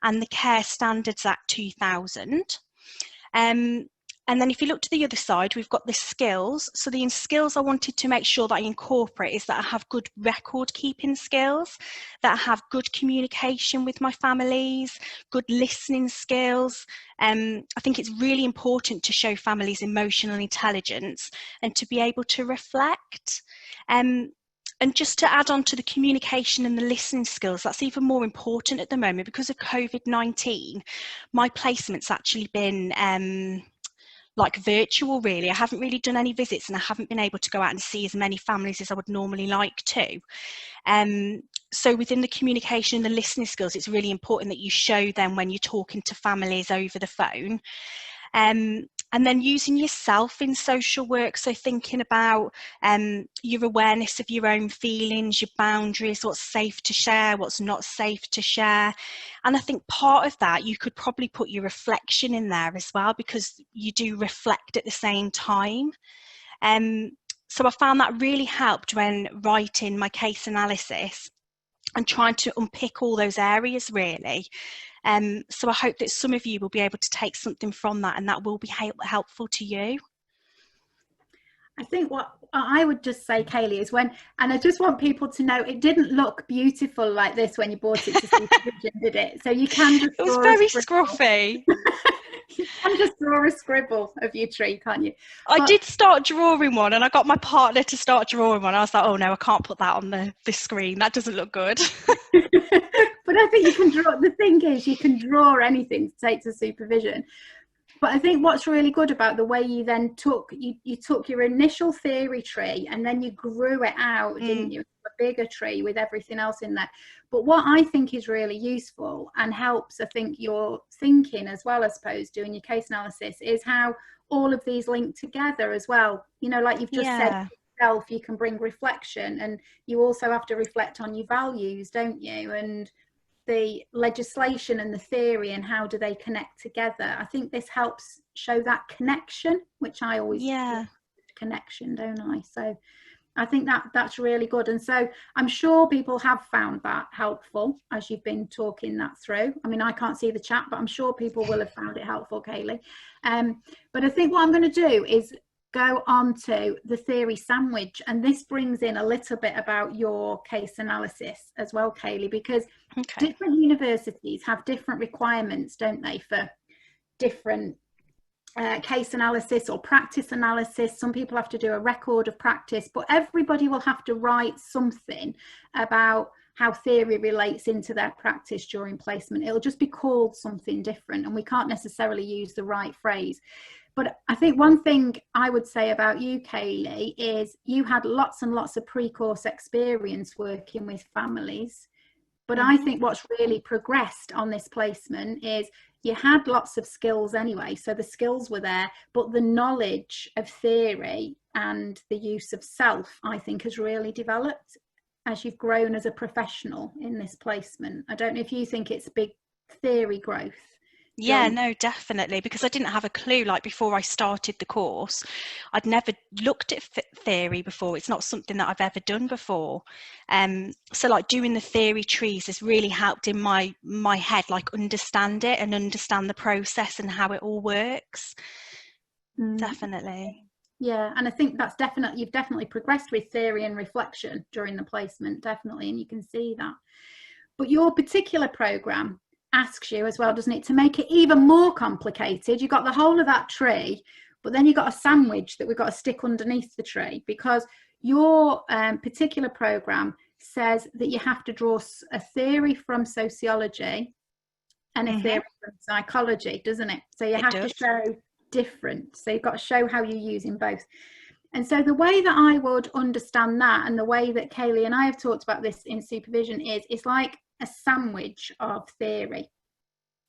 and the Care Standards Act 2000. And then if you look to the other side, we've got the skills. So the skills I wanted to make sure that I incorporate is that I have good record keeping skills, that I have good communication with my families, good listening skills. I think it's really important to show families emotional intelligence and to be able to reflect. And just to add on to the communication and the listening skills, that's even more important at the moment because of COVID-19. My placement's actually been like virtual really. I haven't really done any visits and I haven't been able to go out and see as many families as I would normally like to. So within the communication and the listening skills, it's really important that you show them when you're talking to families over the phone. And then using yourself in social work, so thinking about your awareness of your own feelings, your boundaries, what's safe to share, what's not safe to share. And I think part of that, you could probably put your reflection in there as well, because you do reflect at the same time. So I found that really helped when writing my case analysis and trying to unpick all those areas really. So I hope that some of you will be able to take something from that and that will be helpful to you. I think what I would just say, Kayleigh, is and I just want people to know, it didn't look beautiful like this when you brought it to supervision, did it? So you can just it was very scruffy. You can just draw a scribble of your tree, can't you? I did start drawing one and I got my partner to start drawing one. I was like, oh no, I can't put that on the screen. That doesn't look good. But I think you can draw, the thing is you can draw anything to take to supervision. But I think what's really good about the way you then took your initial theory tree and then you grew it out, didn't you? A bigger tree with everything else in there. But what I think is really useful and helps, I think, your thinking as well, I suppose, doing your case analysis, is how all of these link together as well. You know, like you've just said yourself, you can bring reflection, and you also have to reflect on your values, don't you? And the legislation and the theory and how do they connect together. I think this helps show that connection, which I always connection, don't I? So I think that's really good. And so I'm sure people have found that helpful as you've been talking that through. I mean, I can't see the chat, but I'm sure people will have found it helpful, Kayleigh. But I think what I'm going to do is go on to the theory sandwich. And this brings in a little bit about your case analysis as well, Kayleigh, because different universities have different requirements, don't they, for different case analysis or practice analysis. Some people have to do a record of practice, but everybody will have to write something about how theory relates into their practice during placement. It'll just be called something different, and we can't necessarily use the right phrase. But I think one thing I would say about you, Kayleigh, is you had lots and lots of pre-course experience working with families. But I think what's really progressed on this placement is you had lots of skills anyway, so the skills were there, but the knowledge of theory and the use of self, I think, has really developed as you've grown as a professional in this placement. I don't know if you think it's big theory growth. Yeah, no, definitely, because I didn't have a clue. Like, before I started the course, I'd never looked at theory before. It's not something that I've ever done before. So like doing the theory trees has really helped in my head, like understand it and understand the process and how it all works. Definitely. Yeah, and I think that's definitely, you've definitely progressed with theory and reflection during the placement, definitely, and you can see that. But your particular programme asks you as well, doesn't it, to make it even more complicated. You've got the whole of that tree, but then you've got a sandwich that we've got to stick underneath the tree, because your particular programme says that you have to draw a theory from sociology and a theory from psychology, doesn't it? So you have to show different. So you've got to show how you're using both. And so the way that I would understand that, and the way that Kayleigh and I have talked about this in supervision, is it's like a sandwich of theory.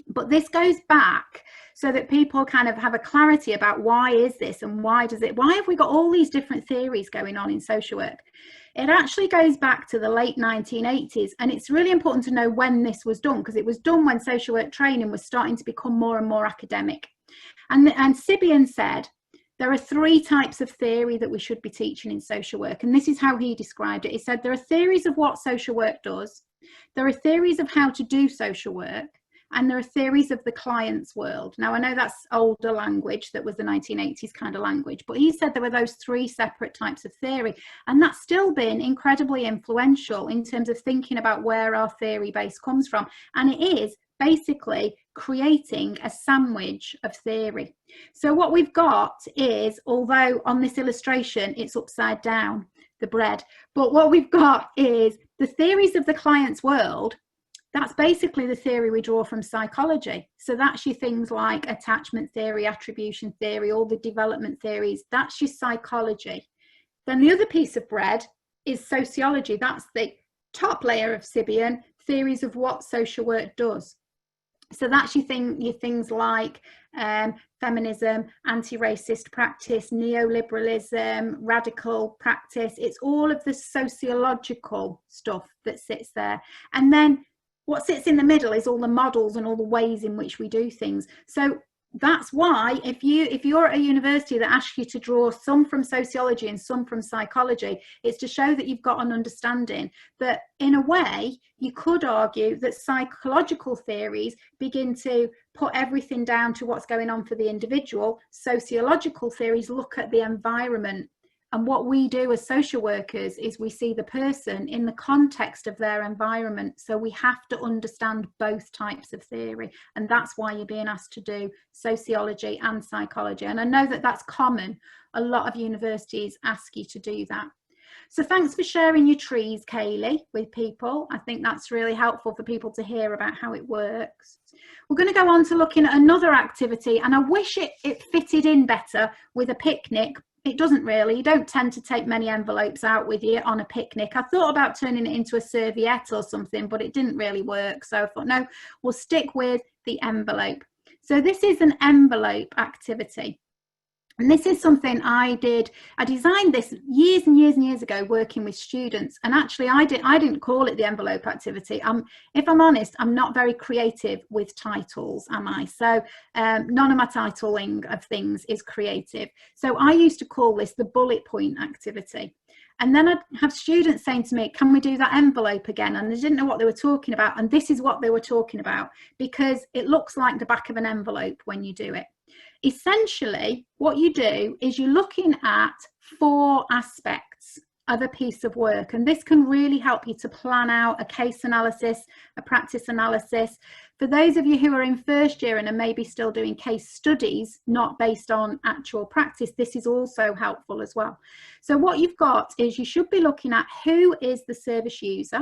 But this goes back so that people kind of have a clarity about why is this and why have we got all these different theories going on in social work. It actually goes back to the late 1980s, and it's really important to know when this was done, because it was done when social work training was starting to become more and more academic. And Siobhan said there are 3 types of theory that we should be teaching in social work, and this is how he described it. He said there are theories of what social work does, there are theories of how to do social work, and there are theories of the client's world. Now, I know that's older language, that was the 1980s kind of language, but he said there were those 3 separate types of theory, and that's still been incredibly influential in terms of thinking about where our theory base comes from. And it is basically creating a sandwich of theory. So what we've got is, although on this illustration it's upside down, the bread, but what we've got is the theories of the client's world. That's basically the theory we draw from psychology. So that's your things like attachment theory, attribution theory, all the development theories. That's your psychology. Then the other piece of bread is sociology. That's the top layer of Sibian, theories of what social work does. So that's your things like feminism, anti-racist practice, neoliberalism, radical practice. It's all of the sociological stuff that sits there. And then what sits in the middle is all the models and all the ways in which we do things. So that's why if you're at a university that asks you to draw some from sociology and some from psychology, it's to show that you've got an understanding that, in a way, you could argue that psychological theories begin to put everything down to what's going on for the individual. Sociological theories look at the environment. And what we do as social workers is we see the person in the context of their environment. So we have to understand both types of theory. And that's why you're being asked to do sociology and psychology. And I know that that's common. A lot of universities ask you to do that. So thanks for sharing your trees, Kayleigh, with people. I think that's really helpful for people to hear about how it works. We're going to go on to looking at another activity, and I wish it fitted in better with a picnic. It doesn't really. You don't tend to take many envelopes out with you on a picnic. I thought about turning it into a serviette or something, but it didn't really work. So I thought, no, we'll stick with the envelope. So this is an envelope activity. And this is something I did. I designed this years and years and years ago working with students. And actually, I didn't call it the envelope activity. If I'm honest, I'm not very creative with titles, am I? So none of my titling of things is creative. So I used to call this the bullet point activity. And then I'd have students saying to me, can we do that envelope again? And I didn't know what they were talking about. And this is what they were talking about, because it looks like the back of an envelope when you do it. Essentially, what you do is you're looking at 4 aspects of a piece of work, and this can really help you to plan out a case analysis, a practice analysis. For those of you who are in first year and are maybe still doing case studies not based on actual practice, this is also helpful as well. So what you've got is you should be looking at who is the service user,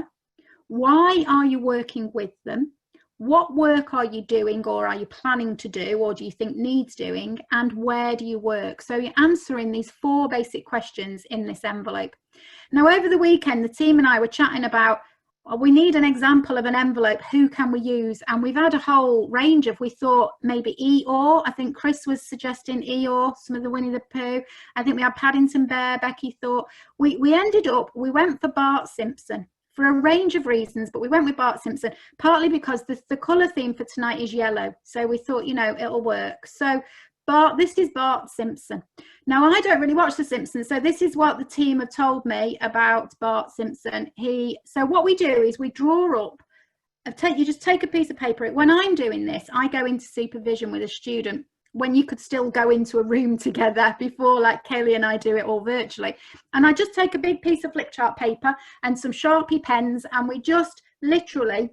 why are you working with them, what work are you doing or are you planning to do or do you think needs doing, and where do you work? So you're answering these 4 basic questions in this envelope. Now, over the weekend, the team and I were chatting about, we need an example of an envelope, who can we use? And we've had a whole range of, we thought maybe Eeyore, I think Chris was suggesting Eeyore, some of the Winnie the Pooh. I think we had Paddington Bear, Becky thought. We went for Bart Simpson for a range of reasons, but we went with Bart Simpson, partly because the colour theme for tonight is yellow. So we thought, you know, it'll work. So this is Bart Simpson. Now, I don't really watch The Simpsons, so this is what the team have told me about Bart Simpson. So what we do is we draw up, you just take a piece of paper. When I'm doing this, I go into supervision with a student when you could still go into a room together before, like Kayleigh and I do it all virtually. And I just take a big piece of flip chart paper and some Sharpie pens, and we just literally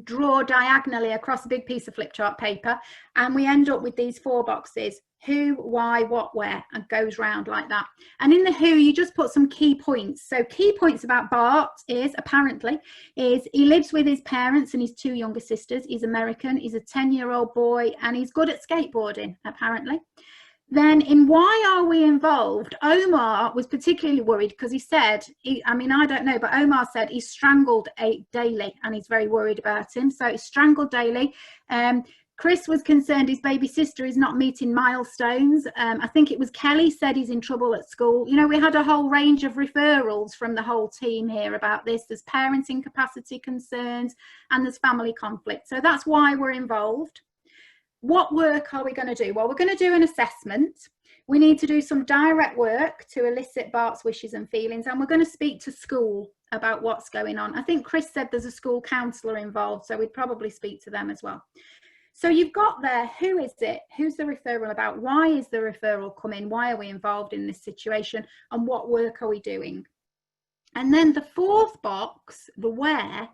draw diagonally across a big piece of flip chart paper, and we end up with these 4 boxes: who, why, what, where, and goes round like that. And in the who, you just put some key points. So key points about Bart is he lives with his parents and his 2 younger sisters. He's American, he's a 10-year-old boy, and he's good at skateboarding, apparently. Then in why are we involved, Omar was particularly worried because he said, I don't know, but Omar said he's strangled daily and he's very worried about him. So he's strangled daily. Chris was concerned his baby sister is not meeting milestones. I think it was Kelly said he's in trouble at school. You know, we had a whole range of referrals from the whole team here about this. There's parenting capacity concerns and there's family conflict. So that's why we're involved. What work are we going to do? Well, we're going to do an assessment. We need to do some direct work to elicit Bart's wishes and feelings, and we're going to speak to school about what's going on. I think Chris said there's a school counsellor involved, so we'd probably speak to them as well. So you've got there, who is it? Who's the referral about? Why is the referral coming? Why are we involved in this situation? And what work are we doing? And then the 4th box, the where,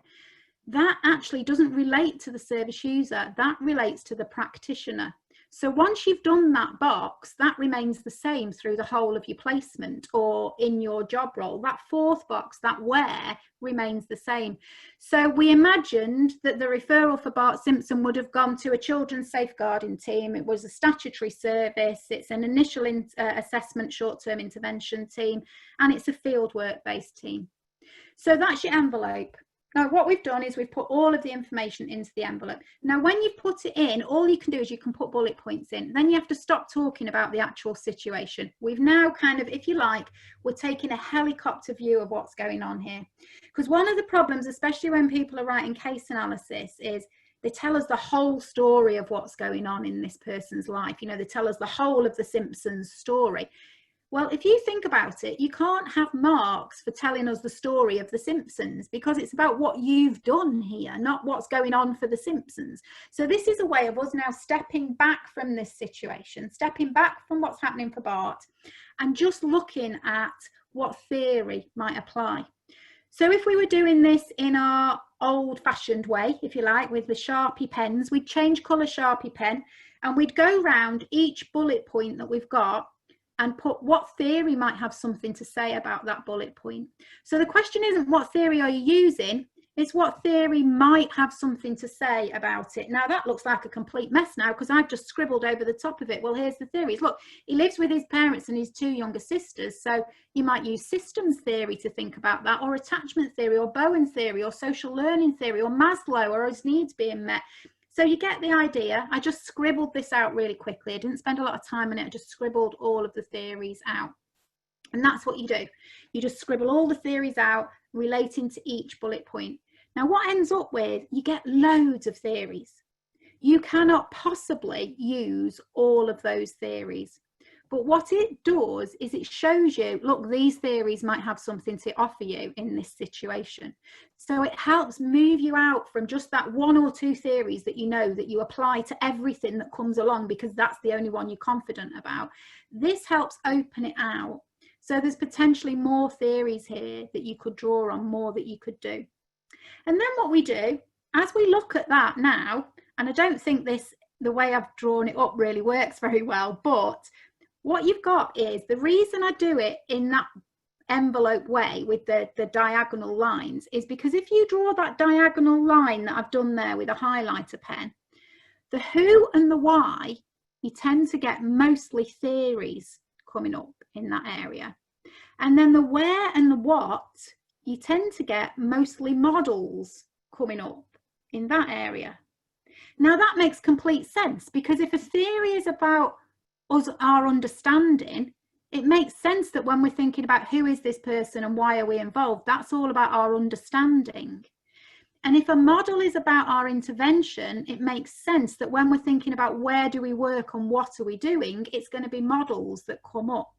that actually doesn't relate to the service user, that relates to the practitioner. So once you've done that box, that remains the same through the whole of your placement or in your job role. That 4th box, that where, remains the same. So we imagined that the referral for Bart Simpson would have gone to a children's safeguarding team. It was a statutory service, it's an initial assessment short-term intervention team, and it's a fieldwork based team. So that's your envelope. Now, what we've done is we've put all of the information into the envelope. Now, when you've put it in, all you can do is you can put bullet points in. Then you have to stop talking about the actual situation. We've now kind of, if you like, we're taking a helicopter view of what's going on here. Because one of the problems, especially when people are writing case analysis, is they tell us the whole story of what's going on in this person's life. You know, they tell us the whole of the Simpsons story. Well, if you think about it, you can't have marks for telling us the story of The Simpsons because it's about what you've done here, not what's going on for The Simpsons. So this is a way of us now stepping back from this situation, stepping back from what's happening for Bart and just looking at what theory might apply. So if we were doing this in our old-fashioned way, if you like, with the Sharpie pens, we'd change colour Sharpie pen and we'd go round each bullet point that we've got and put what theory might have something to say about that bullet point. So the question isn't what theory are you using, it's what theory might have something to say about it. Now that looks like a complete mess now because I've just scribbled over the top of it. Well, here's the theories. Look, he lives with his parents and his 2 younger sisters. So you might use systems theory to think about that, or attachment theory, or Bowen theory, or social learning theory, or Maslow, or his needs being met. So you get the idea. I just scribbled this out really quickly. I didn't spend a lot of time on it. I just scribbled all of the theories out. And that's what you do. You just scribble all the theories out relating to each bullet point. Now what ends up with, you get loads of theories. You cannot possibly use all of those theories. But what it does is it shows you, look, these theories might have something to offer you in this situation. So it helps move you out from just that one or two theories that you know that you apply to everything that comes along because that's the only one you're confident about. This helps open it out. So there's potentially more theories here that you could draw on, more that you could do. And then what we do, as we look at that now, and I don't think the way I've drawn it up really works very well, but what you've got is, the reason I do it in that envelope way with the diagonal lines is because if you draw that diagonal line that I've done there with a highlighter pen, the who and the why, you tend to get mostly theories coming up in that area. And then the where and the what, you tend to get mostly models coming up in that area. Now that makes complete sense, because if a theory is about us, our understanding, it makes sense that when we're thinking about who is this person and why are we involved, that's all about our understanding. And if a model is about our intervention, it makes sense that when we're thinking about where do we work and what are we doing, it's going to be models that come up.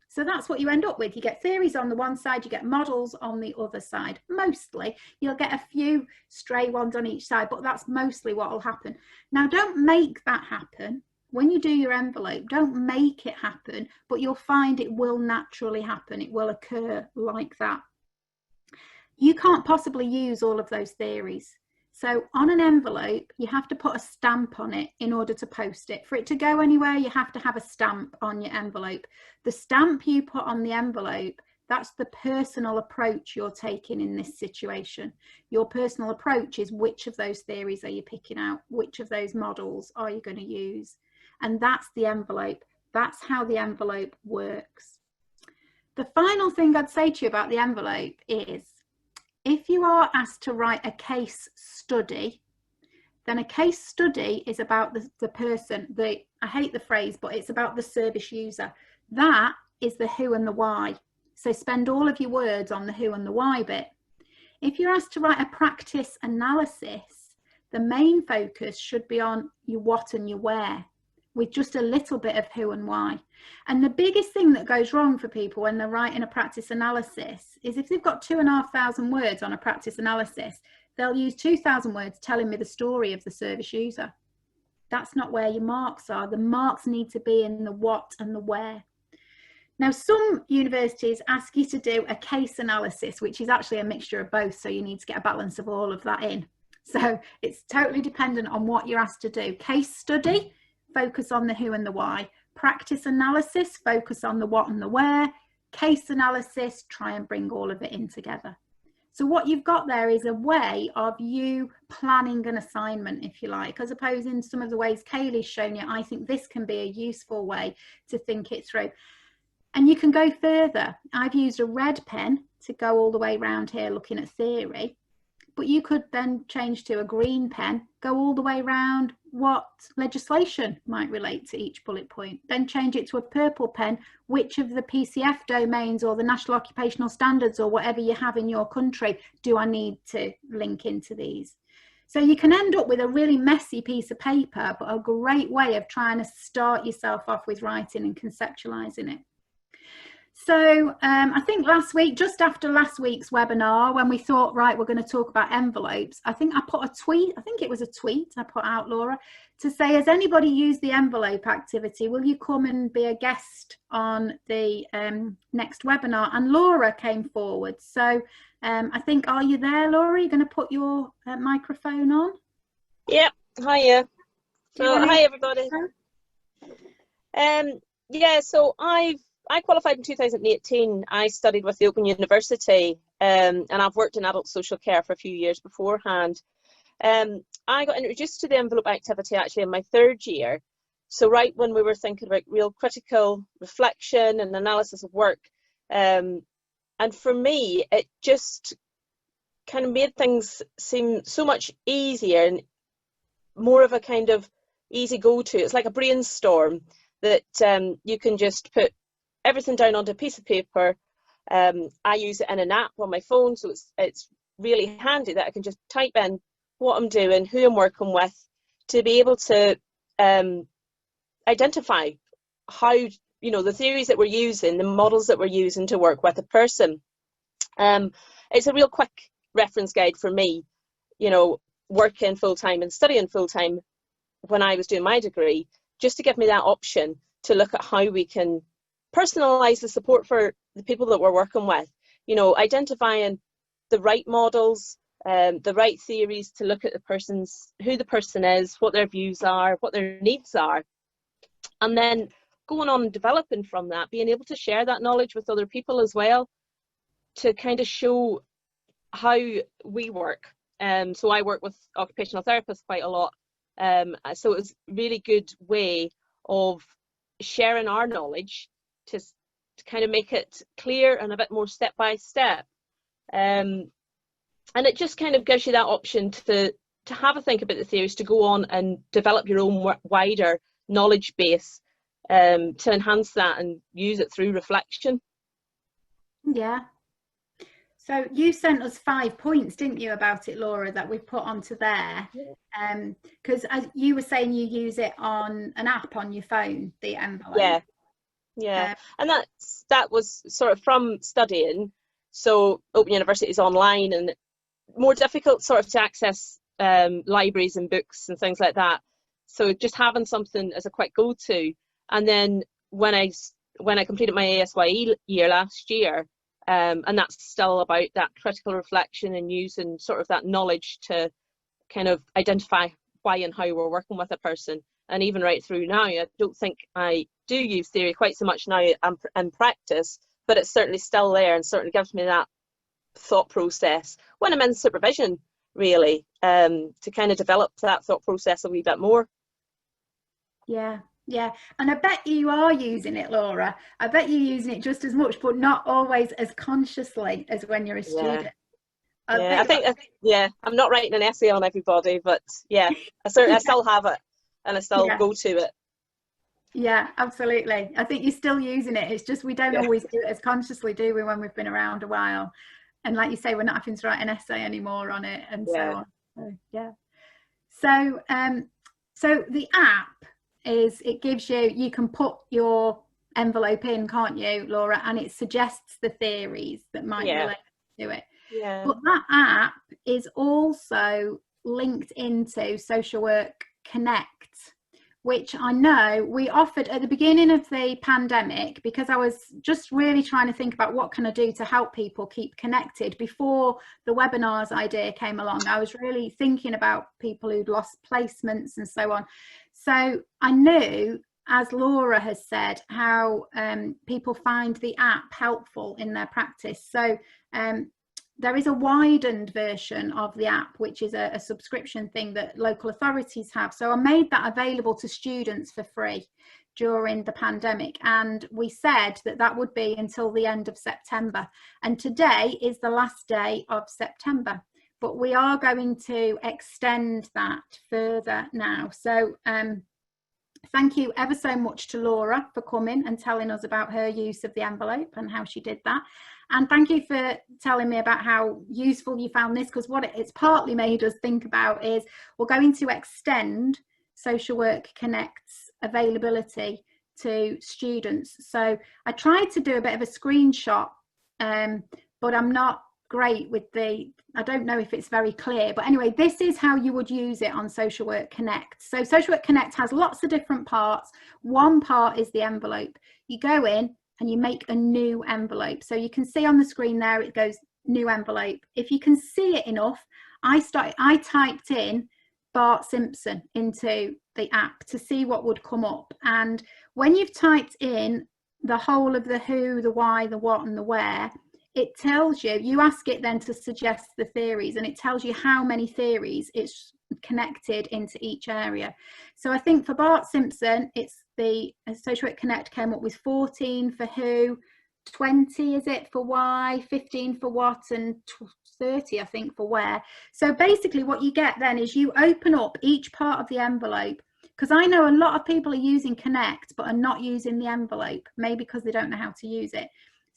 So that's what you end up with. You get theories on the one side, you get models on the other side. Mostly, you'll get a few stray ones on each side, but that's mostly what will happen. Now, don't make that happen. When you do your envelope, don't make it happen, but you'll find it will naturally happen. It will occur like that. You can't possibly use all of those theories. So on an envelope, you have to put a stamp on it in order to post it. For it to go anywhere, you have to have a stamp on your envelope. The stamp you put on the envelope, that's the personal approach you're taking in this situation. Your personal approach is which of those theories are you picking out? Which of those models are you going to use? And that's the envelope. That's how the envelope works. The final thing I'd say to you about the envelope is, if you are asked to write a case study, then a case study is about the person, I hate the phrase, but it's about the service user. That is the who and the why. So spend all of your words on the who and the why bit. If you're asked to write a practice analysis, the main focus should be on your what and your where, with just a little bit of who and why. And the biggest thing that goes wrong for people when they're writing a practice analysis is if they've got 2,500 words on a practice analysis, they'll use 2,000 words telling me the story of the service user. That's not where your marks are. The marks need to be in the what and the where. Now, some universities ask you to do a case analysis, which is actually a mixture of both, so you need to get a balance of all of that in. So it's totally dependent on what you're asked to do. Case study, focus on the who and the why. Practice analysis, focus on the what and the where. Case analysis, try and bring all of it in together. So what you've got there is a way of you planning an assignment, if you like, as opposed in some of the ways Kayleigh's shown you. I think this can be a useful way to think it through. And you can go further. I've used a red pen to go all the way around here looking at theory, but you could then change to a green pen, go all the way around what legislation might relate to each bullet point, then change it to a purple pen, which of the PCF domains or the National Occupational Standards or whatever you have in your country do I need to link into these. So you can end up with a really messy piece of paper, but a great way of trying to start yourself off with writing and conceptualizing it. So I think last week, just after last week's webinar, when we thought, right, we're going to talk about envelopes, I think I put a tweet, I think it was a tweet I put out, Laura, to say, has anybody used the envelope activity? Will you come and be a guest on the next webinar? And Laura came forward. So I think, are you there, Laura? Are you going to put your microphone on? Yep. Hiya. So, hi, everybody. Yeah, so I qualified in 2018. I studied with the Open University and I've worked in adult social care for a few years beforehand. I got introduced to the envelope activity actually in my third year. So right when we were thinking about real critical reflection and analysis of work. And for me, it just kind of made things seem so much easier and more of a kind of easy go-to. It's like a brainstorm that you can just put everything down onto a piece of paper. I use it in an app on my phone, so it's really handy that I can just type in what I'm doing, who I'm working with, to be able to identify how you know, the theories that we're using, the models that we're using to work with a person. It's a real quick reference guide for me, you know, working full-time and studying full-time when I was doing my degree, just to give me that option to look at how we can personalize the support for the people that we're working with, you know, identifying the right models, the right theories to look at who the person is, what their views are, what their needs are, and then going on and developing from that, being able to share that knowledge with other people as well, to kind of show how we work. So I work with occupational therapists quite a lot, so it's a really good way of sharing our knowledge to kind of make it clear and a bit more step by step. And it just kind of gives you that option to have a think about the theories, to go on and develop your own wider knowledge base, to enhance that and use it through reflection. Yeah. So you sent us 5 points, didn't you, about it, Laura, that we've put onto there? Because as you were saying, you use it on an app on your phone, the envelope. Yeah. And that was sort of from studying. So Open University is online and more difficult sort of to access libraries and books and things like that. So just having something as a quick go-to. And then when I completed my ASYE year last year, and that's still about that critical reflection and using sort of that knowledge to kind of identify why and how we're working with a person. And even right through now, I don't think I do use theory quite so much now in practice, but it's certainly still there and certainly gives me that thought process when I'm in supervision, really, to kind of develop that thought process a wee bit more. Yeah, and I bet you are using it, Laura. I bet you're using it just as much, but not always as consciously as when you're a student. I think I'm not writing an essay on everybody, but yeah, I still have it, and I still go to it. Yeah, absolutely. I think you're still using it. It's just we don't always do it as consciously, do we, when we've been around a while? And like you say, we're not having to write an essay anymore on it, and so on. So the app it gives you can put your envelope in, can't you, Laura, and it suggests the theories that might relate to it. But that app is also linked into Social Work Connect, which I know we offered at the beginning of the pandemic, because I was just really trying to think about what can I do to help people keep connected. Before the webinars idea came along, I was really thinking about people who'd lost placements and so on. So I knew, as Laura has said, how people find the app helpful in their practice. So there is a widened version of the app, which is a subscription thing that local authorities have. So I made that available to students for free during the pandemic. And we said that would be until the end of September. And today is the last day of September. But we are going to extend that further now. So thank you ever so much to Laura for coming and telling us about her use of the envelope and how she did that. And thank you for telling me about how useful you found this, because what it's partly made us think about is we're going to extend Social Work Connect's availability to students. So I tried to do a bit of a screenshot, but I'm not great with I don't know if it's very clear, but anyway, this is how you would use it on Social Work Connect. So Social Work Connect has lots of different parts. One part is the envelope. You go in and you make a new envelope. So you can see on the screen there, it goes new envelope. If you can see it enough, I typed in Bart Simpson into the app to see what would come up. And when you've typed in the whole of the who, the why, the what and the where, it tells you ask it then to suggest the theories, and it tells you how many theories it's connected into each area. So I think for Bart Simpson, it's the Social Work Connect came up with 14 for who, 20 is it for why, 15 for what, and 30 I think for where. So basically what you get then is you open up each part of the envelope, because I know a lot of people are using Connect but are not using the envelope, maybe because they don't know how to use it.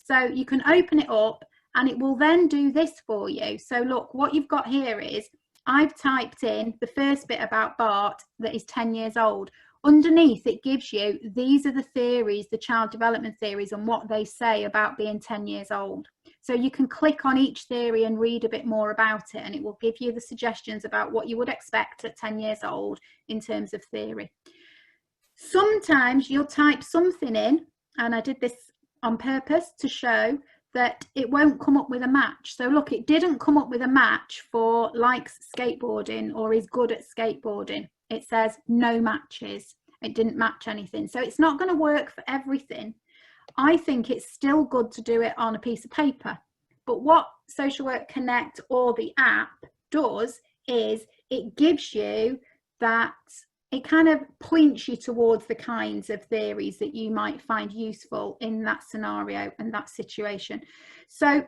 So you can open it up and it will then do this for you. So look, what you've got here is I've typed in the first bit about Bart, that is 10 years old. underneath it gives you, these are the theories, the child development theories, and what they say about being 10 years old. So you can click on each theory and read a bit more about it, and it will give you the suggestions about what you would expect at 10 years old in terms of theory. Sometimes you'll type something in, and I did this on purpose to show that it won't come up with a match. So look, it didn't come up with a match for likes skateboarding or is good at skateboarding. It says no matches. It didn't match anything. So it's not going to work for everything. I think it's still good to do it on a piece of paper. But what Social Work Connect or the app does is it gives you that, it kind of points you towards the kinds of theories that you might find useful in that scenario and that situation. So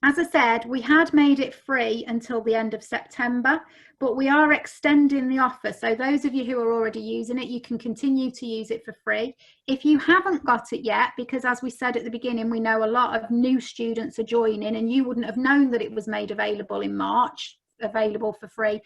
as I said, we had made it free until the end of September, but we are extending the offer. So those of you who are already using it, you can continue to use it for free. If you haven't got it yet, because as we said at the beginning, we know a lot of new students are joining, and you wouldn't have known that it was made available in March, available for free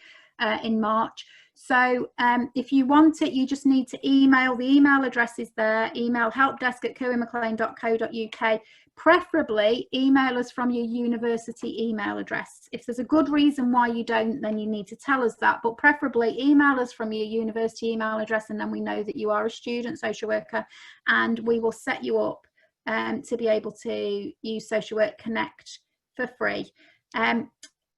in March. So if you want it, you just need to email. The email address is there. Email helpdesk@kirwinmaclean.co.uk. Preferably email us from your university email address. If there's a good reason why you don't, then you need to tell us that. But preferably email us from your university email address, and then we know that you are a student social worker, and we will set you up to be able to use Social Work Connect for free.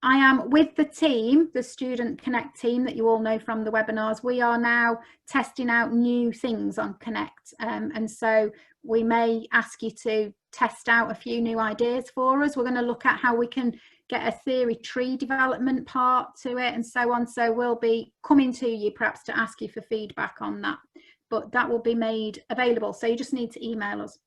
I am with the team, the Student Connect team that you all know from the webinars. We are now testing out new things on Connect, and so we may ask you to test out a few new ideas for us. We're going to look at how we can get a theory tree development part to it and so on. So we'll be coming to you perhaps to ask you for feedback on that, but that will be made available. So you just need to email us.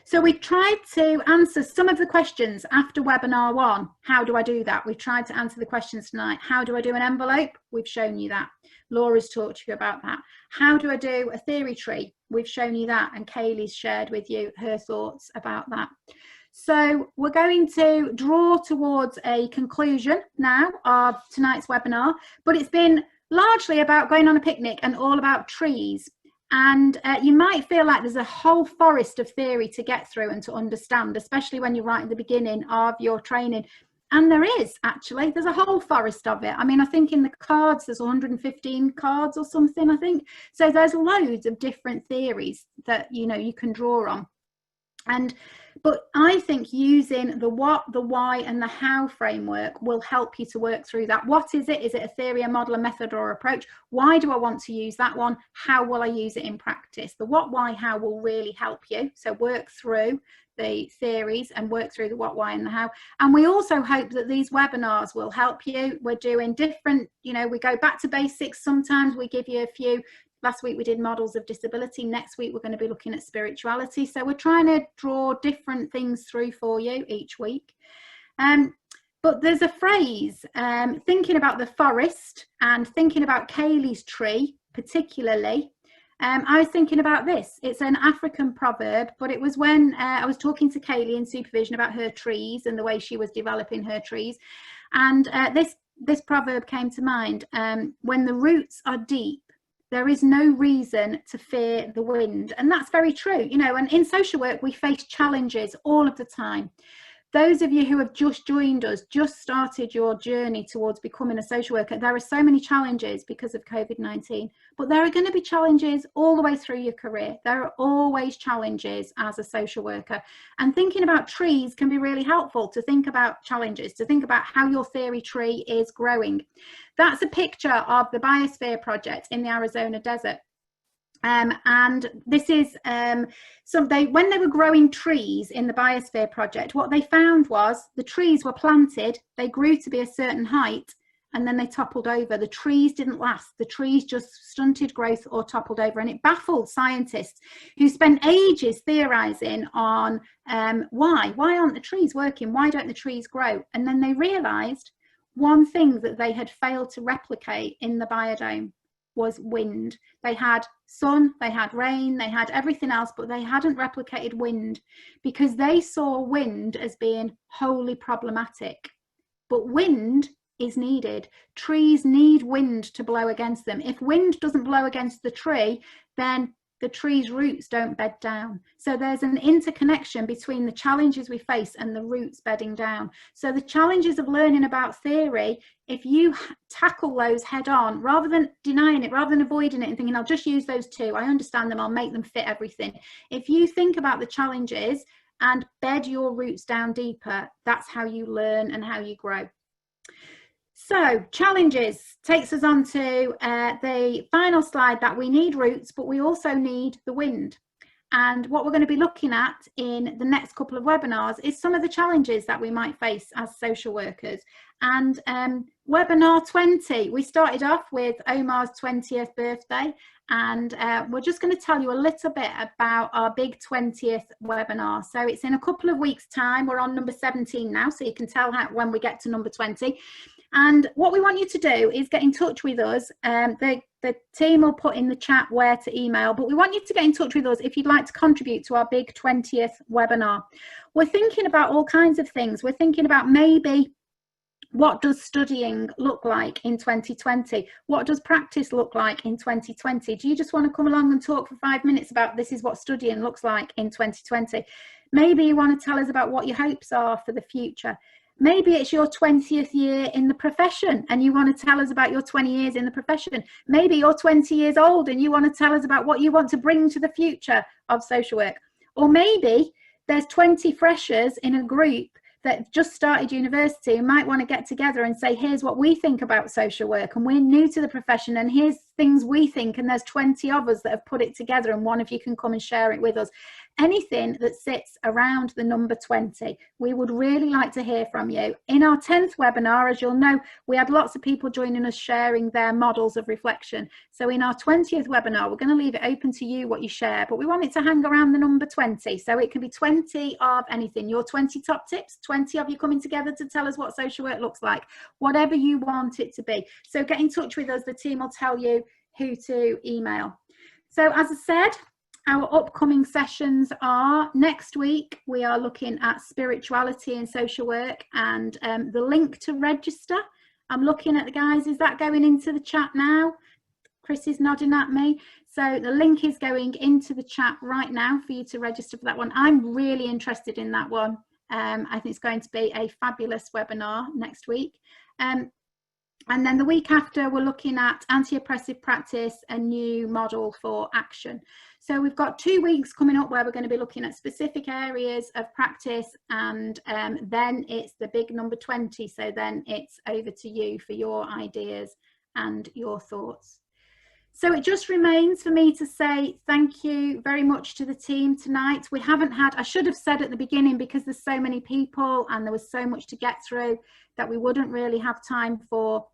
So we tried to answer some of the questions after webinar 1. How do I do that? We've tried to answer the questions tonight. How do I do an envelope? We've shown you that. Laura's talked to you about that. How do I do a theory tree? We've shown you that, and Kayleigh's shared with you her thoughts about that. So we're going to draw towards a conclusion now of tonight's webinar, but it's been largely about going on a picnic and all about trees. And you might feel like there's a whole forest of theory to get through and to understand, especially when you're right at the beginning of your training. And there is, actually, there's a whole forest of it. I mean, I think in the cards, there's 115 cards or something, I think. So there's loads of different theories that, you know, you can draw on. But I think using the what, the why, and the how framework will help you to work through that. What is it? Is it a theory, a model, a method, or approach? Why do I want to use that one? How will I use it in practice? The what, why, how will really help you. So work through the theories and work through the what, why, and the how. And we also hope that these webinars will help you. We're doing different, you know, we go back to basics. Sometimes we give you a few. Last week we did models of disability. Next week we're going to be looking at spirituality. So we're trying to draw different things through for you each week. But there's a phrase, thinking about the forest and thinking about Kayleigh's tree particularly. I was thinking about this. It's an African proverb, but it was when I was talking to Kayleigh in supervision about her trees and the way she was developing her trees. And this proverb came to mind. When the roots are deep, there is no reason to fear the wind. And that's very true, you know, and in social work, we face challenges all of the time. Those of you who have just joined us, just started your journey towards becoming a social worker, there are so many challenges because of COVID-19, but there are going to be challenges all the way through your career. There are always challenges as a social worker, and thinking about trees can be really helpful to think about challenges, to think about how your theory tree is growing. That's a picture of the Biosphere project in the Arizona desert. And this is when they were growing trees in the Biosphere project, what they found was the trees were planted, they grew to be a certain height, and then they toppled over. The trees didn't last. The trees just stunted growth or toppled over, and it baffled scientists who spent ages theorizing on why aren't the trees working? Why don't the trees grow? And then they realized one thing that they had failed to replicate in the biodome was wind. They had sun, they had rain, they had everything else, but they hadn't replicated wind because they saw wind as being wholly problematic. But wind is needed. Trees need wind to blow against them. If wind doesn't blow against the tree, then the tree's roots don't bed down. So there's an interconnection between the challenges we face and the roots bedding down. So the challenges of learning about theory, if you tackle those head on, rather than denying it, rather than avoiding it and thinking, I'll just use those two, I understand them, I'll make them fit everything. If you think about the challenges and bed your roots down deeper, that's how you learn and how you grow. So challenges takes us on to the final slide, that we need roots, but we also need the wind. And what we're going to be looking at in the next couple of webinars is some of the challenges that we might face as social workers. And webinar 20, we started off with Omar's 20th birthday, and we're just going to tell you a little bit about our big 20th webinar. So it's in a couple of weeks' time. We're on number 17 now, so you can tell when we get to number 20. And what we want you to do is get in touch with us. The team will put in the chat where to email, but we want you to get in touch with us if you'd like to contribute to our big 20th webinar. We're thinking about all kinds of things. We're thinking about maybe, what does studying look like in 2020? What does practice look like in 2020? Do you just want to come along and talk for 5 minutes about this is what studying looks like in 2020? Maybe you want to tell us about what your hopes are for the future. Maybe it's your 20th year in the profession and you want to tell us about your 20 years in the profession. Maybe you're 20 years old and you want to tell us about what you want to bring to the future of social work. Or maybe there's 20 freshers in a group that just started university and might want to get together and say, here's what we think about social work, and we're new to the profession, and here's things we think, and there's 20 of us that have put it together, and one of you can come and share it with us. Anything that sits around the number 20, we would really like to hear from you. In our 10th webinar, as you'll know, we had lots of people joining us sharing their models of reflection. So in our 20th webinar, we're going to leave it open to you what you share, but we want it to hang around the number 20. So it can be 20 of anything, your 20 top tips, 20 of you coming together to tell us what social work looks like, whatever you want it to be. So get in touch with us, the team will tell you who to email. So as I said, our upcoming sessions are next week. We are looking at spirituality and social work, and the link to register, I'm looking at the guys, is that going into the chat now? Chris is nodding at me. So the link is going into the chat right now for you to register for that one. I'm really interested in that one. I think it's going to be a fabulous webinar next week. And then the week after, we're looking at anti-oppressive practice, a new model for action. So we've got 2 weeks coming up where we're going to be looking at specific areas of practice, and then it's the big number 20. So then it's over to you for your ideas and your thoughts. So it just remains for me to say thank you very much to the team tonight. We haven't had, I should have said at the beginning, because there's so many people and there was so much to get through, that we wouldn't really have time for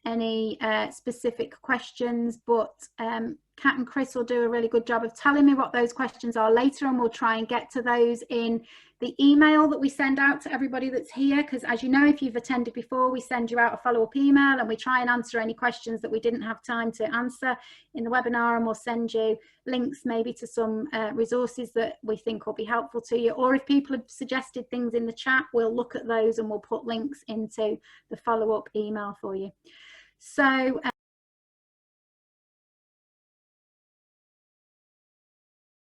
any specific questions, but Kat and Chris will do a really good job of telling me what those questions are later, and we'll try and get to those in the email that we send out to everybody that's here, because as you know, if you've attended before, we send you out a follow-up email and we try and answer any questions that we didn't have time to answer in the webinar, and we'll send you links maybe to some resources that we think will be helpful to you, or if people have suggested things in the chat, we'll look at those and we'll put links into the follow-up email for you. So